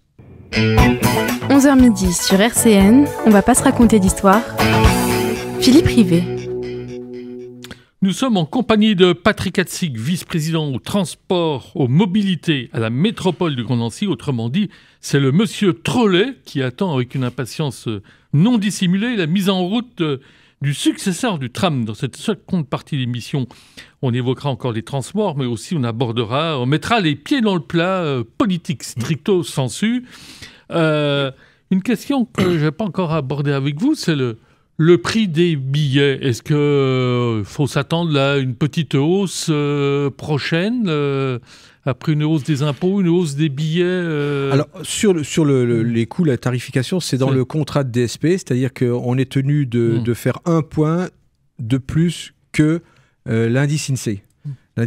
11h midi sur RCN, on va pas se raconter d'histoire. Philippe Rivet. Nous sommes en compagnie de Patrick Hatzig, vice-président au transport, aux mobilités à la métropole du Grand Nancy. Autrement dit, c'est le monsieur Trolet qui attend avec une impatience non dissimulée la mise en route du successeur du tram. Dans cette seconde partie de l'émission, on évoquera encore les transports, mais aussi on mettra les pieds dans le plat politique stricto sensu. Une question que je n'ai pas encore abordée avec vous, c'est le prix des billets. Est-ce qu'il faut s'attendre à une petite hausse prochaine après une hausse des impôts, une hausse des billets Alors, sur les coûts, la tarification, c'est dans le contrat de DSP, c'est-à-dire qu'on est tenu de faire 1 point de plus que l'indice INSEE.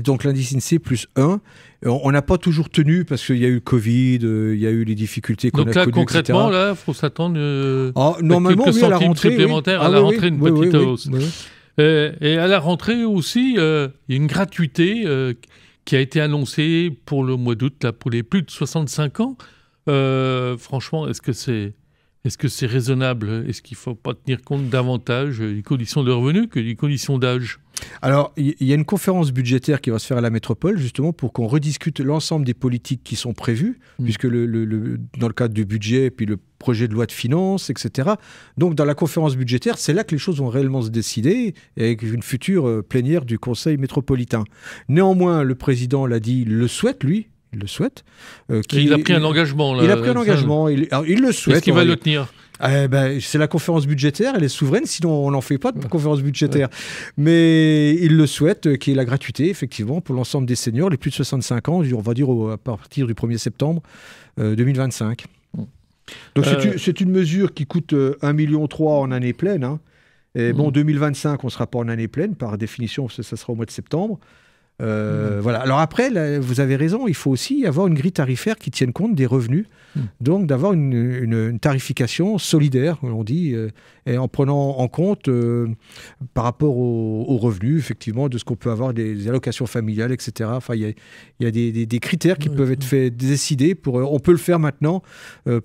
Donc l'indice INSEE plus 1. On n'a pas toujours tenu parce qu'il y a eu le Covid, il y a eu les difficultés qu'on a connues, etc. Donc là, concrètement, il faut s'attendre normalement, quelques à la centimes rentrée, supplémentaires. À la rentrée, une petite hausse. Oui. Et à la rentrée aussi, il y a une gratuité qui a été annoncée pour le mois d'août, là, pour les plus de 65 ans. Franchement, est-ce que c'est raisonnable? Est-ce qu'il ne faut pas tenir compte davantage des conditions de revenus que des conditions d'âge? Alors, il y a une conférence budgétaire qui va se faire à la métropole, justement, pour qu'on rediscute l'ensemble des politiques qui sont prévues, puisque dans le cadre du budget, puis le projet de loi de finances, etc. Donc, dans la conférence budgétaire, c'est là que les choses vont réellement se décider, avec une future plénière du Conseil métropolitain. Néanmoins, le président l'a dit, il le souhaite, lui. Il le souhaite. Il a pris un engagement. Là, il a pris un engagement. Il le souhaite. Est-ce qu'il va le tenir? C'est la conférence budgétaire, elle est souveraine, sinon on n'en fait pas de conférence budgétaire. Mais il le souhaite, qu'il y ait la gratuité, effectivement, pour l'ensemble des seniors, les plus de 65 ans, on va dire à partir du 1er septembre 2025. Donc c'est une mesure qui coûte 1,3 million en année pleine. Hein. Et 2025, on ne sera pas en année pleine, par définition, ça sera au mois de septembre. Voilà. Alors après, vous avez raison, il faut aussi avoir une grille tarifaire qui tienne compte des revenus, donc d'avoir une tarification solidaire, on dit, et en prenant en compte par rapport aux revenus, effectivement, de ce qu'on peut avoir, des allocations familiales, etc. Enfin, il y a des critères qui peuvent être décidés, on peut le faire maintenant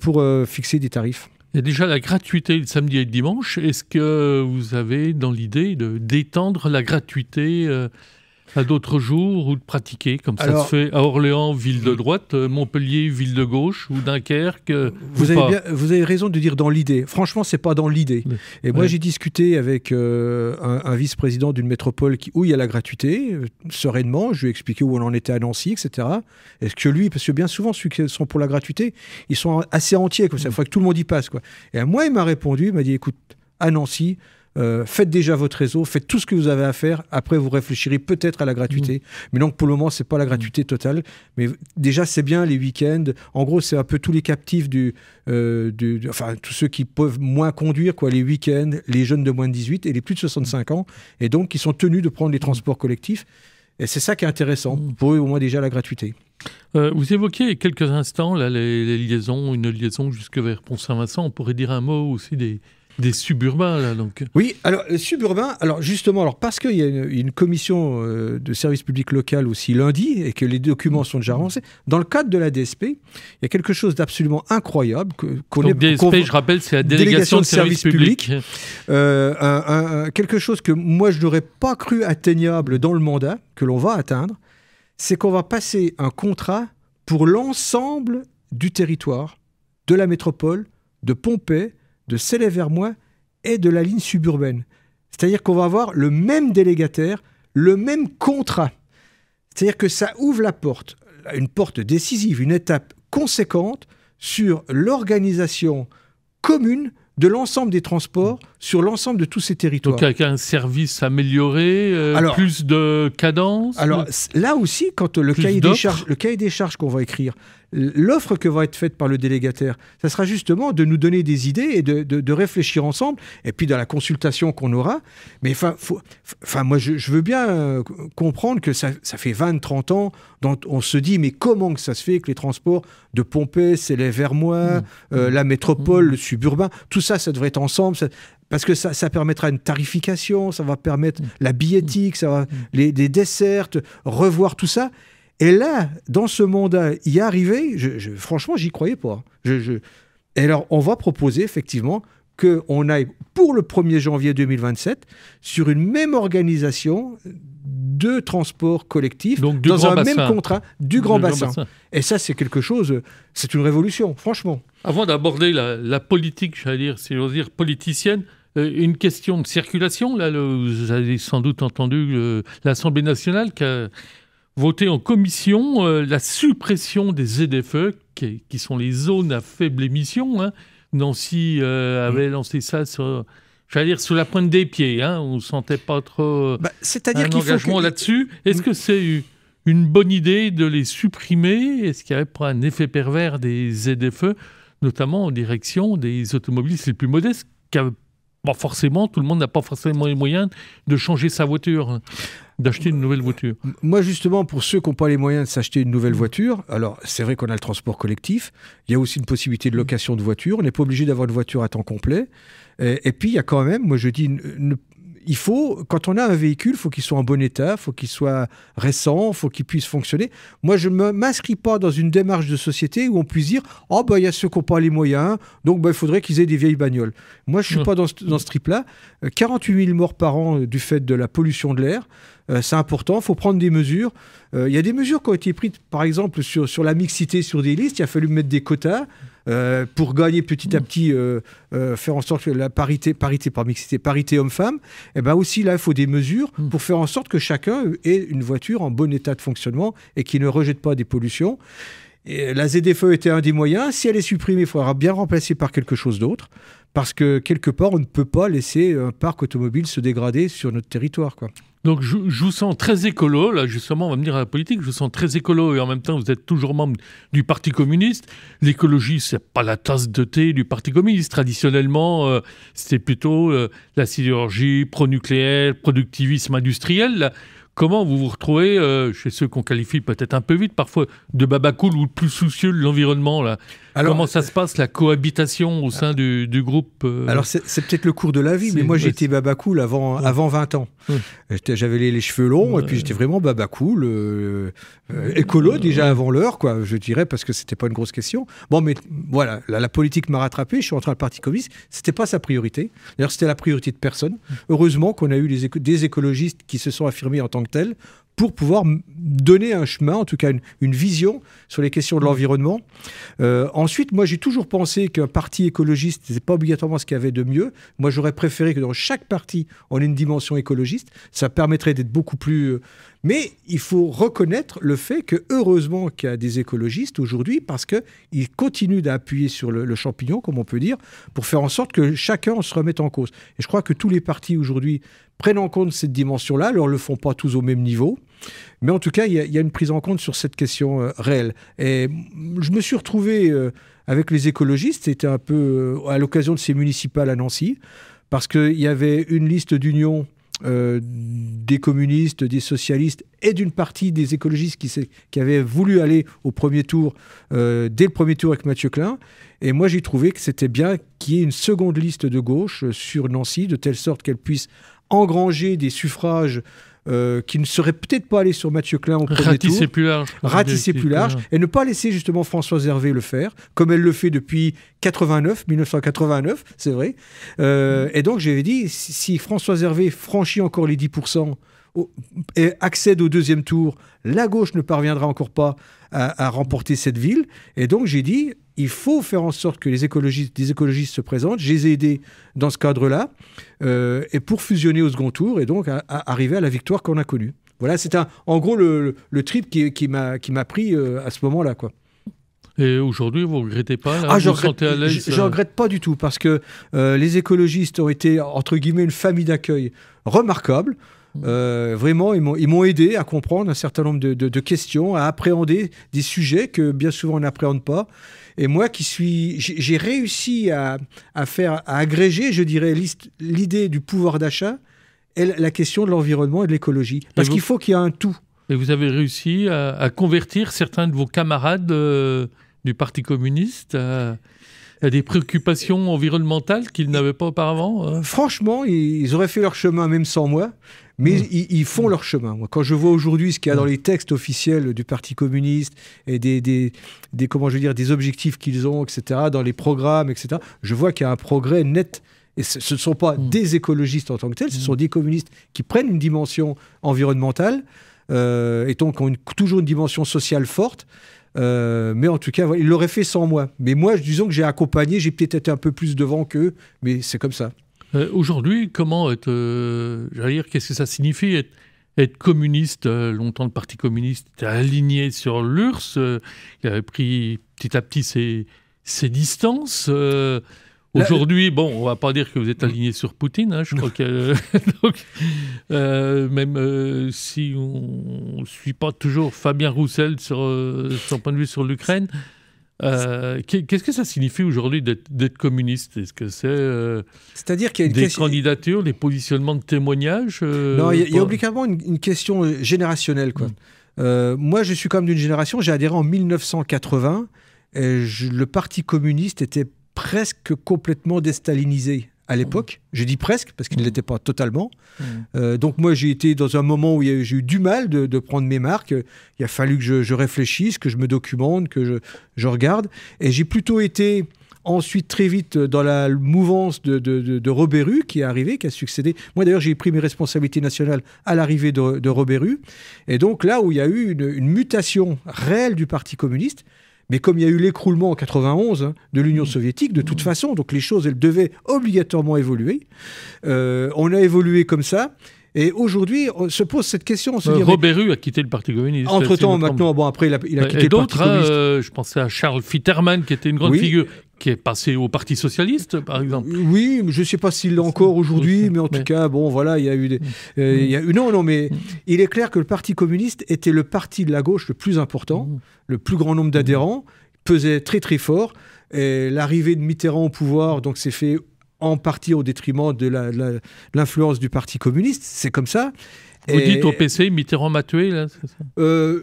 pour fixer des tarifs. Il y a déjà la gratuité le samedi et le dimanche. Est-ce que vous avez dans l'idée d'étendre la gratuité à d'autres jours ou de pratiquer comme ça se fait à Orléans, ville de droite, Montpellier, ville de gauche ou Dunkerque? Vous avez raison de dire dans l'idée. Franchement, c'est pas dans l'idée. Et moi, j'ai discuté avec un vice-président d'une métropole où il y a la gratuité, sereinement. Je lui ai expliqué où on en était à Nancy, etc. Est-ce que lui, parce que bien souvent, ceux qui sont pour la gratuité, ils sont assez entiers, comme ça. Il faut que tout le monde y passe, quoi. Et moi, il m'a répondu, il m'a dit, écoute, à Nancy, faites déjà votre réseau, faites tout ce que vous avez à faire. Après, vous réfléchirez peut-être à la gratuité. Mais donc, pour le moment, c'est pas la gratuité totale. Mais déjà, c'est bien les week-ends. En gros, c'est un peu tous les captifs enfin, tous ceux qui peuvent moins conduire, quoi, les week-ends, les jeunes de moins de 18 et les plus de 65 ans. Et donc, qui sont tenus de prendre les transports collectifs. Et c'est ça qui est intéressant. Pour eux, au moins, déjà, la gratuité. Vous évoquiez il y a quelques instants là, les liaisons, une liaison jusque vers Pont-Saint-Vincent. On pourrait dire un mot aussi des des suburbains, là, donc. Oui, alors, suburbains, alors justement, parce qu'il y a une commission de service public local aussi lundi, et que les documents sont déjà avancés, dans le cadre de la DSP, il y a quelque chose d'absolument incroyable. Donc DSP, je rappelle, c'est la délégation de service public. Quelque chose que moi, je n'aurais pas cru atteignable dans le mandat, que l'on va atteindre, c'est qu'on va passer un contrat pour l'ensemble du territoire, de la métropole, de Pompée, de Célé-Vermois et de la ligne suburbaine. C'est-à-dire qu'on va avoir le même délégataire, le même contrat. C'est-à-dire que ça ouvre la porte, une porte décisive, une étape conséquente sur l'organisation commune de l'ensemble des transports sur l'ensemble de tous ces territoires. Donc avec un service amélioré, plus de cadence. Alors là aussi, quand le cahier des charges qu'on va écrire, l'offre que va être faite par le délégataire, ça sera justement de nous donner des idées et de réfléchir ensemble. Et puis dans la consultation qu'on aura, mais moi je veux bien comprendre que ça fait 20-30 ans dont on se dit mais comment que ça se fait que les transports de Pompée, Célé-Vermois, la métropole, le suburbain, tout ça devrait être ensemble. Parce que ça permettra une tarification, ça va permettre la billettique, ça va les dessertes, revoir tout ça. Et là, dans ce mandat, y arriver, franchement, j'y croyais pas. Et alors, on va proposer effectivement qu'on aille pour le 1er janvier 2027 sur une même organisation de transport collectif dans un même contrat du Grand Bassin. Et ça, c'est quelque chose, c'est une révolution, franchement. Avant d'aborder la politique, j'allais dire, si j'ose dire, politicienne, une question de circulation. Là, vous avez sans doute entendu l'Assemblée nationale qui a voté en commission la suppression des ZFE, qui sont les zones à faible émission. Hein. Nancy avait lancé ça j'allais dire sous la pointe des pieds. Hein. On ne sentait pas trop c'est-à-dire un engagement là-dessus. Est-ce que c'est une bonne idée de les supprimer? Est-ce qu'il y avait pas un effet pervers des ZFE, notamment en direction des automobilistes les plus modestes, pas forcément, tout le monde n'a pas forcément les moyens de changer sa voiture, d'acheter une nouvelle voiture. Moi, justement, pour ceux qui n'ont pas les moyens de s'acheter une nouvelle voiture, alors c'est vrai qu'on a le transport collectif, il y a aussi une possibilité de location de voiture, on n'est pas obligé d'avoir une voiture à temps complet. Et puis, il y a quand même, moi je dis, il faut, quand on a un véhicule, il faut qu'il soit en bon état, il faut qu'il soit récent, il faut qu'il puisse fonctionner. Moi, je ne m'inscris pas dans une démarche de société où on puisse dire « Oh, il y a ceux qui n'ont pas les moyens, donc il faudrait qu'ils aient des vieilles bagnoles. » Moi, je ne suis pas dans ce trip-là. 48 000 morts par an du fait de la pollution de l'air, c'est important, il faut prendre des mesures. Il y a des mesures qui ont été prises, par exemple, sur la mixité sur des listes. Il a fallu mettre des quotas pour gagner petit à petit, faire en sorte que la parité homme-femme. Et bien aussi, là, il faut des mesures pour faire en sorte que chacun ait une voiture en bon état de fonctionnement et qui ne rejette pas des pollutions. Et la ZFE était un des moyens. Si elle est supprimée, il faudra bien remplacer par quelque chose d'autre. Parce que, quelque part, on ne peut pas laisser un parc automobile se dégrader sur notre territoire, quoi. Donc, je vous sens très écolo. Là, justement, on va venir à la politique. Je vous sens très écolo et en même temps, vous êtes toujours membre du Parti communiste. L'écologie, c'est pas la tasse de thé du Parti communiste. Traditionnellement, c'était plutôt la sidérurgie, pro-nucléaire, productivisme industriel. Là. Comment vous vous retrouvez chez ceux qu'on qualifie peut-être un peu vite, parfois de babacool ou de plus soucieux de l'environnement là. Alors, comment ça se passe, la cohabitation au sein du groupe Alors, c'est peut-être le cours de la vie, mais moi, j'étais babacool avant 20 ans. J'avais les cheveux longs, et puis j'étais vraiment babacool, écolo déjà avant l'heure, quoi, je dirais, parce que c'était pas une grosse question. Bon, mais voilà, la politique m'a rattrapé, je suis rentré dans le Parti communiste, c'était pas sa priorité. D'ailleurs, c'était la priorité de personne. Heureusement qu'on a eu des écologistes qui se sont affirmés en tant que tels, pour pouvoir donner un chemin, en tout cas une vision sur les questions de l'environnement. Ensuite, moi, j'ai toujours pensé qu'un parti écologiste, ce n'est pas obligatoirement ce qu'il y avait de mieux. Moi, j'aurais préféré que dans chaque parti, on ait une dimension écologiste. Ça permettrait d'être beaucoup plus... Mais il faut reconnaître le fait que, heureusement, qu'il y a des écologistes aujourd'hui, parce qu'ils continuent d'appuyer sur le champignon, comme on peut dire, pour faire en sorte que chacun se remette en cause. Et je crois que tous les partis aujourd'hui prennent en compte cette dimension-là. Alors, ils ne le font pas tous au même niveau. Mais en tout cas, il y a une prise en compte sur cette question réelle. Et je me suis retrouvé avec les écologistes. C'était un peu à l'occasion de ces municipales à Nancy, parce qu'il y avait une liste d'union des communistes, des socialistes et d'une partie des écologistes qui avaient voulu aller au premier tour, dès le premier tour avec Mathieu Klein. Et moi, j'ai trouvé que c'était bien qu'il y ait une seconde liste de gauche sur Nancy, de telle sorte qu'elle puisse engranger des suffrages qui ne seraient peut-être pas allés sur Mathieu Klein au premier tour. Ratisser plus large. Ratisser plus large, et ne pas laisser justement Françoise Hervé le faire, comme elle le fait depuis 1989, c'est vrai. Et donc j'avais dit, si Françoise Hervé franchit encore les 10% et accède au deuxième tour, la gauche ne parviendra encore pas à remporter cette ville. Et donc j'ai dit, il faut faire en sorte que des écologistes se présentent. Je les ai aidés dans ce cadre-là, et pour fusionner au second tour, et donc à arriver à la victoire qu'on a connue. Voilà, c'est en gros le trip qui m'a pris à ce moment-là, quoi. Et aujourd'hui, vous ne regrettez pas là, vous sentez à l'aise? Je ne regrette pas du tout, parce que les écologistes ont été, entre guillemets, une famille d'accueil remarquable. Vraiment, ils m'ont aidé à comprendre un certain nombre de questions, à appréhender des sujets que bien souvent on n'appréhende pas. Et moi j'ai réussi à agréger, je dirais, l'idée du pouvoir d'achat et la question de l'environnement et de l'écologie. Parce qu'il faut qu'il y ait un tout. Et vous avez réussi à convertir certains de vos camarades du Parti communiste à des préoccupations environnementales qu'ils n'avaient pas auparavant? Franchement, ils auraient fait leur chemin même sans moi. Mais ils font leur chemin. Moi, quand je vois aujourd'hui ce qu'il y a dans les textes officiels du Parti communiste et des objectifs qu'ils ont, etc., dans les programmes, etc., je vois qu'il y a un progrès net. Et ce ne sont pas des écologistes en tant que tels, ce sont des communistes qui prennent une dimension environnementale et donc ont toujours une dimension sociale forte. Mais en tout cas, ils l'auraient fait sans moi. Mais moi, disons que j'ai accompagné, j'ai peut-être été un peu plus devant qu'eux, mais c'est comme ça. Aujourd'hui, comment être, qu'est-ce que ça signifie être communiste? Longtemps, le Parti communiste était aligné sur l'URSS, il avait pris petit à petit ses distances. Aujourd'hui, bon, on ne va pas dire que vous êtes aligné sur Poutine, hein, je crois que donc, même si on ne suit pas toujours Fabien Roussel sur son point de vue sur l'Ukraine. Qu'est-ce que ça signifie aujourd'hui d'être communiste? Est-ce que c'est-à-dire qu'il y a des candidatures, des positionnements de témoignages? Non, il y a obligatoirement une question générationnelle, quoi. Moi, je suis quand même d'une génération, j'ai adhéré en 1980, et le Parti communiste était presque complètement déstalinisé à l'époque. Je dis presque, parce qu'il ne l'était pas totalement. Donc moi, j'ai été dans un moment où j'ai eu du mal de prendre mes marques. Il a fallu que je réfléchisse, que je me documente, que je regarde. Et j'ai plutôt été ensuite très vite dans la mouvance de Robert-Rue qui est arrivé, qui a succédé. Moi d'ailleurs, j'ai pris mes responsabilités nationales à l'arrivée de Robert-Rue. Et donc là où il y a eu une mutation réelle du Parti communiste, mais comme il y a eu l'écroulement en 91 de l'Union soviétique, de toute façon, donc les choses, elles devaient obligatoirement évoluer. On a évolué comme ça. Et aujourd'hui, on se pose cette question. Robert-Rue a quitté le Parti communiste. Entre-temps, maintenant, bon, après, il a quitté le Parti communiste. Je pensais à Charles Fitterman, qui était une grande figure, qui est passé au Parti socialiste, par exemple. Oui, je ne sais pas s'il l'a encore aujourd'hui, mais en tout cas, bon, voilà, il y a eu des... Non, mais il est clair que le Parti communiste était le parti de la gauche le plus important, le plus grand nombre d'adhérents, pesait très, très fort. Et l'arrivée de Mitterrand au pouvoir, donc, s'est fait en partie au détriment de l'influence du Parti communiste. C'est comme ça. Vous dites au PC, Mitterrand m'a tué, là, c'est ça?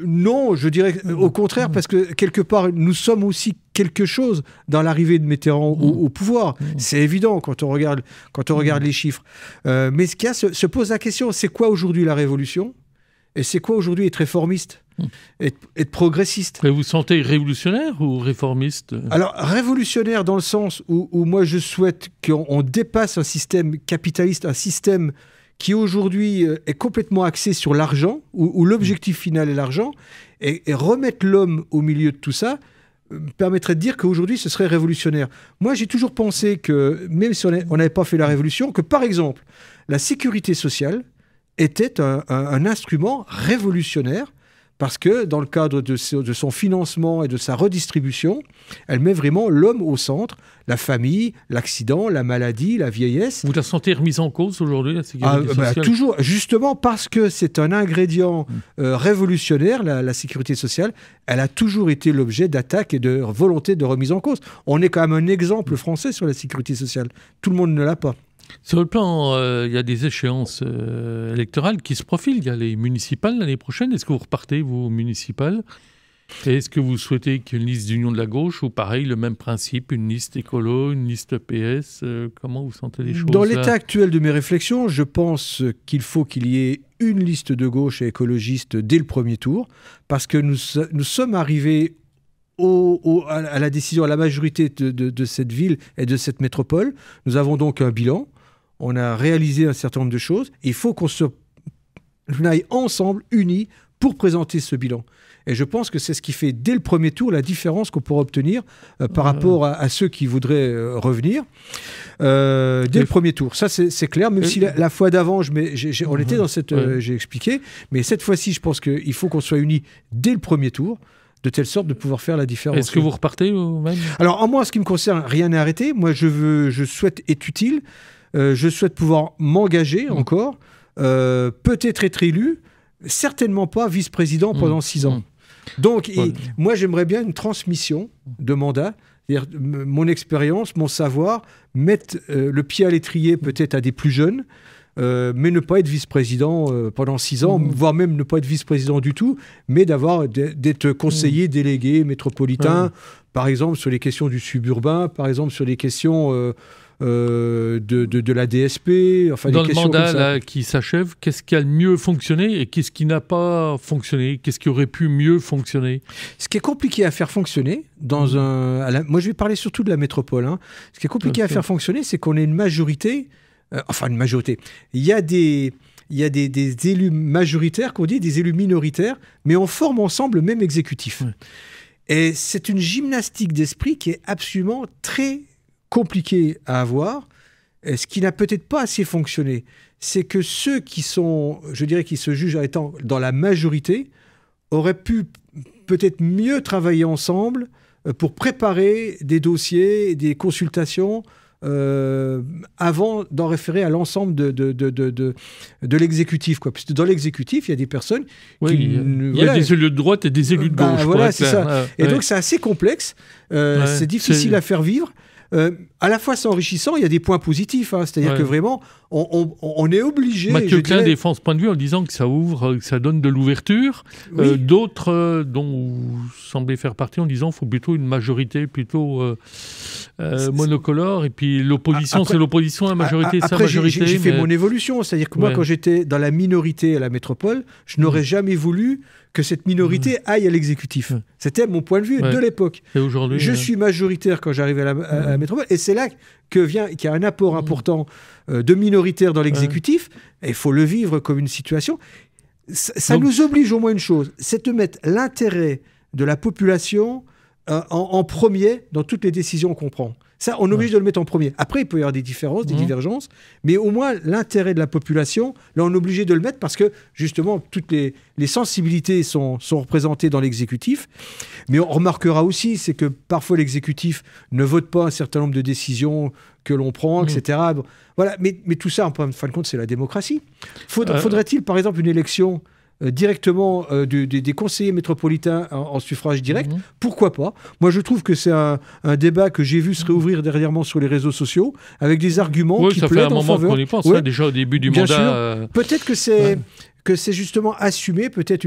Non, je dirais au contraire, parce que quelque part, nous sommes aussi quelque chose dans l'arrivée de Mitterrand au pouvoir. C'est évident quand on regarde les chiffres. Mais ce qu'il y a, se pose la question, c'est quoi aujourd'hui la révolution? Et c'est quoi aujourd'hui être réformiste, être progressiste? Et vous sentez révolutionnaire ou réformiste? Alors, révolutionnaire dans le sens où moi je souhaite qu'on dépasse un système capitaliste, un système qui aujourd'hui est complètement axé sur l'argent, où l'objectif final est l'argent, et remettre l'homme au milieu de tout ça permettrait de dire qu'aujourd'hui ce serait révolutionnaire. Moi j'ai toujours pensé que, même si on n'avait pas fait la révolution, que par exemple la sécurité sociale était un instrument révolutionnaire, parce que dans le cadre de son financement et de sa redistribution, elle met vraiment l'homme au centre, la famille, l'accident, la maladie, la vieillesse. Vous la sentez remise en cause aujourd'hui, la sécurité sociale? Toujours, justement parce que c'est un ingrédient révolutionnaire, la sécurité sociale, elle a toujours été l'objet d'attaques et de volonté de remise en cause. On est quand même un exemple français sur la sécurité sociale. Tout le monde ne l'a pas. Sur le plan, il y a des échéances électorales qui se profilent. Il y a les municipales l'année prochaine. Est-ce que vous repartez, vous, municipales? Et est-ce que vous souhaitez qu'il y ait une liste d'union de la gauche ou pareil, le même principe, une liste écolo, une liste PS comment vous sentez les choses Dans là l'état actuel de mes réflexions, je pense qu'il faut qu'il y ait une liste de gauche et écologiste dès le premier tour, parce que nous sommes arrivés à la décision, à la majorité de cette ville et de cette métropole. Nous avons donc un bilan, on a réalisé un certain nombre de choses, il faut qu'on aille ensemble, unis, pour présenter ce bilan. Et je pense que c'est ce qui fait, dès le premier tour, la différence qu'on pourra obtenir par rapport à ceux qui voudraient revenir dès le premier tour. Ça, c'est clair, même si la fois d'avant, on était dans cette... j'ai expliqué, mais cette fois-ci, je pense qu'il faut qu'on soit unis dès le premier tour, de telle sorte de pouvoir faire la différence. Est-ce que vous repartez même Alors, en moi, en ce qui me concerne, rien n'est arrêté. Moi, je souhaite être utile. Je souhaite pouvoir m'engager encore. Peut-être être élu. Certainement pas vice-président pendant 6 ans. Donc, moi, j'aimerais bien une transmission de mandat. C'est-à-dire mon expérience, mon savoir, mettre le pied à l'étrier peut-être à des plus jeunes, mais ne pas être vice-président pendant 6 ans, voire même ne pas être vice-président du tout, mais d'être conseiller délégué métropolitain, par exemple sur les questions du suburbain, par exemple sur les questions de la DSP. Enfin, dans des le questions mandat là, qui s'achève, qu'est-ce qui a le mieux fonctionné et qu'est-ce qui n'a pas fonctionné? Qu'est-ce qui aurait pu mieux fonctionner? Ce qui est compliqué à faire fonctionner, moi je vais parler surtout de la métropole, hein. Ce qui est compliqué à faire fonctionner, c'est qu'on ait une majorité. Une majorité. Il y a des élus majoritaires, qu'on dit, des élus minoritaires, mais on forme ensemble le même exécutif. Et c'est une gymnastique d'esprit qui est absolument très compliquée à avoir. Et ce qui n'a peut-être pas assez fonctionné, c'est que ceux qui sont, je dirais, qui se jugent étant dans la majorité, auraient pu peut-être mieux travailler ensemble pour préparer des dossiers, des consultations, avant d'en référer à l'ensemble de l'exécutif, quoi. Puisque dans l'exécutif, il y a des personnes il y a des élus de droite et des élus de gauche. Voilà, c'est ça. Et donc, c'est assez complexe. C'est difficile à faire vivre. À la fois, c'est enrichissant, il y a des points positifs. Hein, c'est-à-dire que vraiment, on est obligé... Mathieu Klein défend ce point de vue en disant que ça ouvre, que ça donne de l'ouverture. D'autres, dont vous semblez faire partie, en disant qu'il faut plutôt une majorité plutôt monocolore. Et puis l'opposition, c'est l'opposition, la majorité, c'est la majorité. J'ai fait mon évolution. C'est-à-dire que moi, quand j'étais dans la minorité à la métropole, je n'aurais jamais voulu que cette minorité aille à l'exécutif. C'était mon point de vue de l'époque. Et aujourd'hui, je suis majoritaire quand j'arrive à la métropole, et c'est là qu'il y a un apport important de minoritaires dans l'exécutif, et il faut le vivre comme une situation. Ça nous oblige au moins une chose, c'est de mettre l'intérêt de la population en premier dans toutes les décisions qu'on prend. Ça, on est obligé de le mettre en premier. Après, il peut y avoir des différences, des divergences, mais au moins, l'intérêt de la population, là, on est obligé de le mettre parce que, justement, toutes les sensibilités sont représentées dans l'exécutif. Mais on remarquera aussi, c'est que parfois, l'exécutif ne vote pas un certain nombre de décisions que l'on prend, etc. Bon, voilà. Mais tout ça, en fin de compte, c'est la démocratie. Faudrait-il, par exemple, une élection directement des conseillers métropolitains en suffrage direct, pourquoi pas? Moi, je trouve que c'est un débat que j'ai vu se réouvrir dernièrement sur les réseaux sociaux, avec des arguments qui plaident en faveur. Ça fait un moment qu'on y pense, déjà au début du mandat. Peut-être que c'est justement assumer peut-être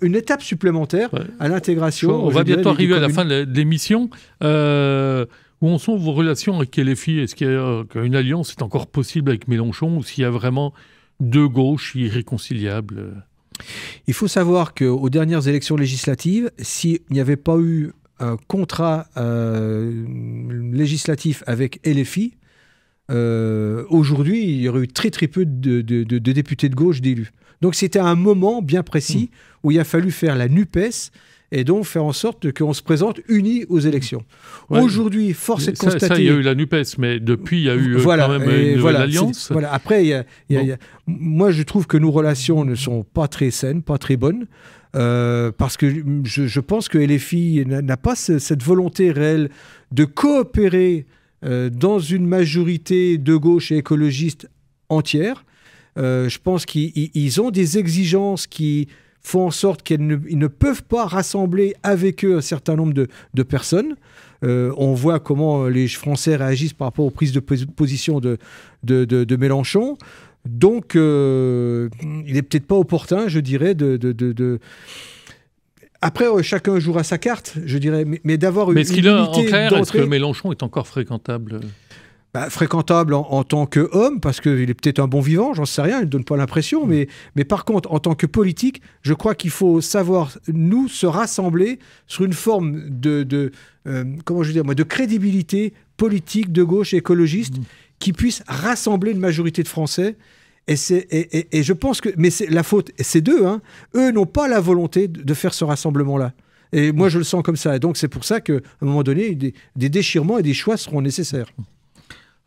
une étape supplémentaire à l'intégration. On va bientôt arriver à la fin de l'émission. Où en sont vos relations avec LFI? Est-ce qu'une alliance est encore possible avec Mélenchon ou s'il y a vraiment deux gauches irréconciliables? Il faut savoir qu'aux dernières élections législatives, s'il n'y avait pas eu un contrat législatif avec LFI, aujourd'hui, il y aurait eu très très peu de députés de gauche d'élus. Donc c'était un moment bien précis où il a fallu faire la NUPES et donc faire en sorte qu'on se présente unis aux élections. Aujourd'hui, force est de constater... Ça, il y a eu la NUPES, mais depuis, il y a eu quand même une nouvelle alliance. Après, moi, je trouve que nos relations ne sont pas très saines, pas très bonnes, parce que je pense que LFI n'a pas cette volonté réelle de coopérer dans une majorité de gauche et écologiste entière. Je pense qu'ils ont des exigences qui font en sorte qu'ils ne peuvent pas rassembler avec eux un certain nombre de personnes. On voit comment les Français réagissent par rapport aux prises de position de Mélenchon. Donc, il n'est peut-être pas opportun, je dirais, Après, chacun jouera sa carte, je dirais, mais d'avoir une est-ce qu'il a, en unité clair, est-ce d'entrée... que Mélenchon est encore fréquentable? Fréquentable en tant qu'homme, parce qu'il est peut-être un bon vivant, j'en sais rien, il ne donne pas l'impression, mais par contre, en tant que politique, je crois qu'il faut savoir, nous, se rassembler sur une forme de crédibilité politique de gauche et écologiste qui puisse rassembler une majorité de Français. Et je pense que... Mais la faute, c'est d'eux. Hein. Eux n'ont pas la volonté de faire ce rassemblement-là. Et moi, je le sens comme ça. Et donc, c'est pour ça qu'à un moment donné, des déchirements et des choix seront nécessaires.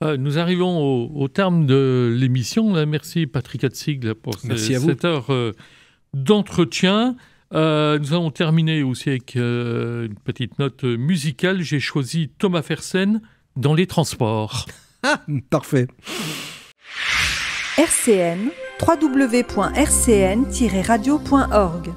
Nous arrivons au terme de l'émission. Merci Patrick Hatzig pour cette heure d'entretien. Nous allons terminer aussi avec une petite note musicale. J'ai choisi Thomas Fersen dans les transports. Ah, parfait. RCN, www.rcn-radio.org